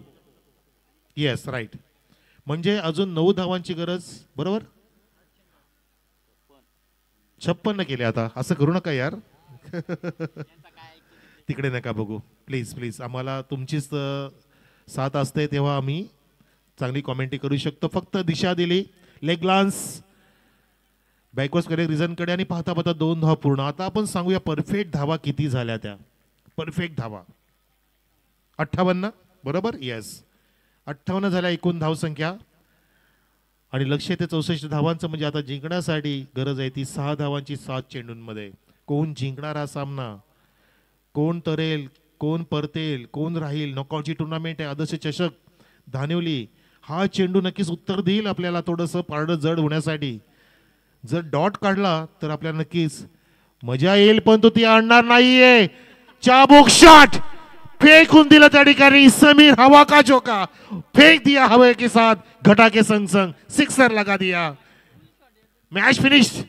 Yes right. म्हणजे अजून 9 धावांची गरज, बरोबर. 56 केले. आता असं करू नका यार. तिकडे नका बघू प्लीज प्लीज. आम्हाला तुमचीच साथ असते तेव्हा आम्ही चांगली कॉमेंट्री करू शकतो. फक्त दिशा दिली, लेग ग्लान्स बॅकवर्ड करेक्ट रिझनकडे आणि पाहता पाहता 2 धावा पूर्ण. आता आपण सांगूया परफेक्ट धावा किती झाल्या. त्या परफेक्ट धावा 58 बरोबर. येस 58 झाल्या एकूण धावसंख्या आणि लक्ष येते 64 धावांचं. म्हणजे आता जिंकण्यासाठी गरज आहे ती 6 धावांची 7 चेंडूंमध्ये. कोण जिंकणार हा सामना, कोण तरेल, कोण परतेल, कोण राहील. नॉकआउटची टुर्नामेंट आहे. आदर्श चषक धानिवली. हा चेंडू नक्कीच उत्तर देईल आपल्याला थोडंसं पारडं जड होण्यासाठी. जर डॉट काढला तर आपल्याला नक्कीच मजा येईल, पण तो ती आणणार नाहीये. चाबुक शॉट फेकून दिला त्या ठिकाणी समीर. हवा का चौका फेक दिया हवे के साथ, घटा के संग संग सिक्सर लगा दिया. Match finished.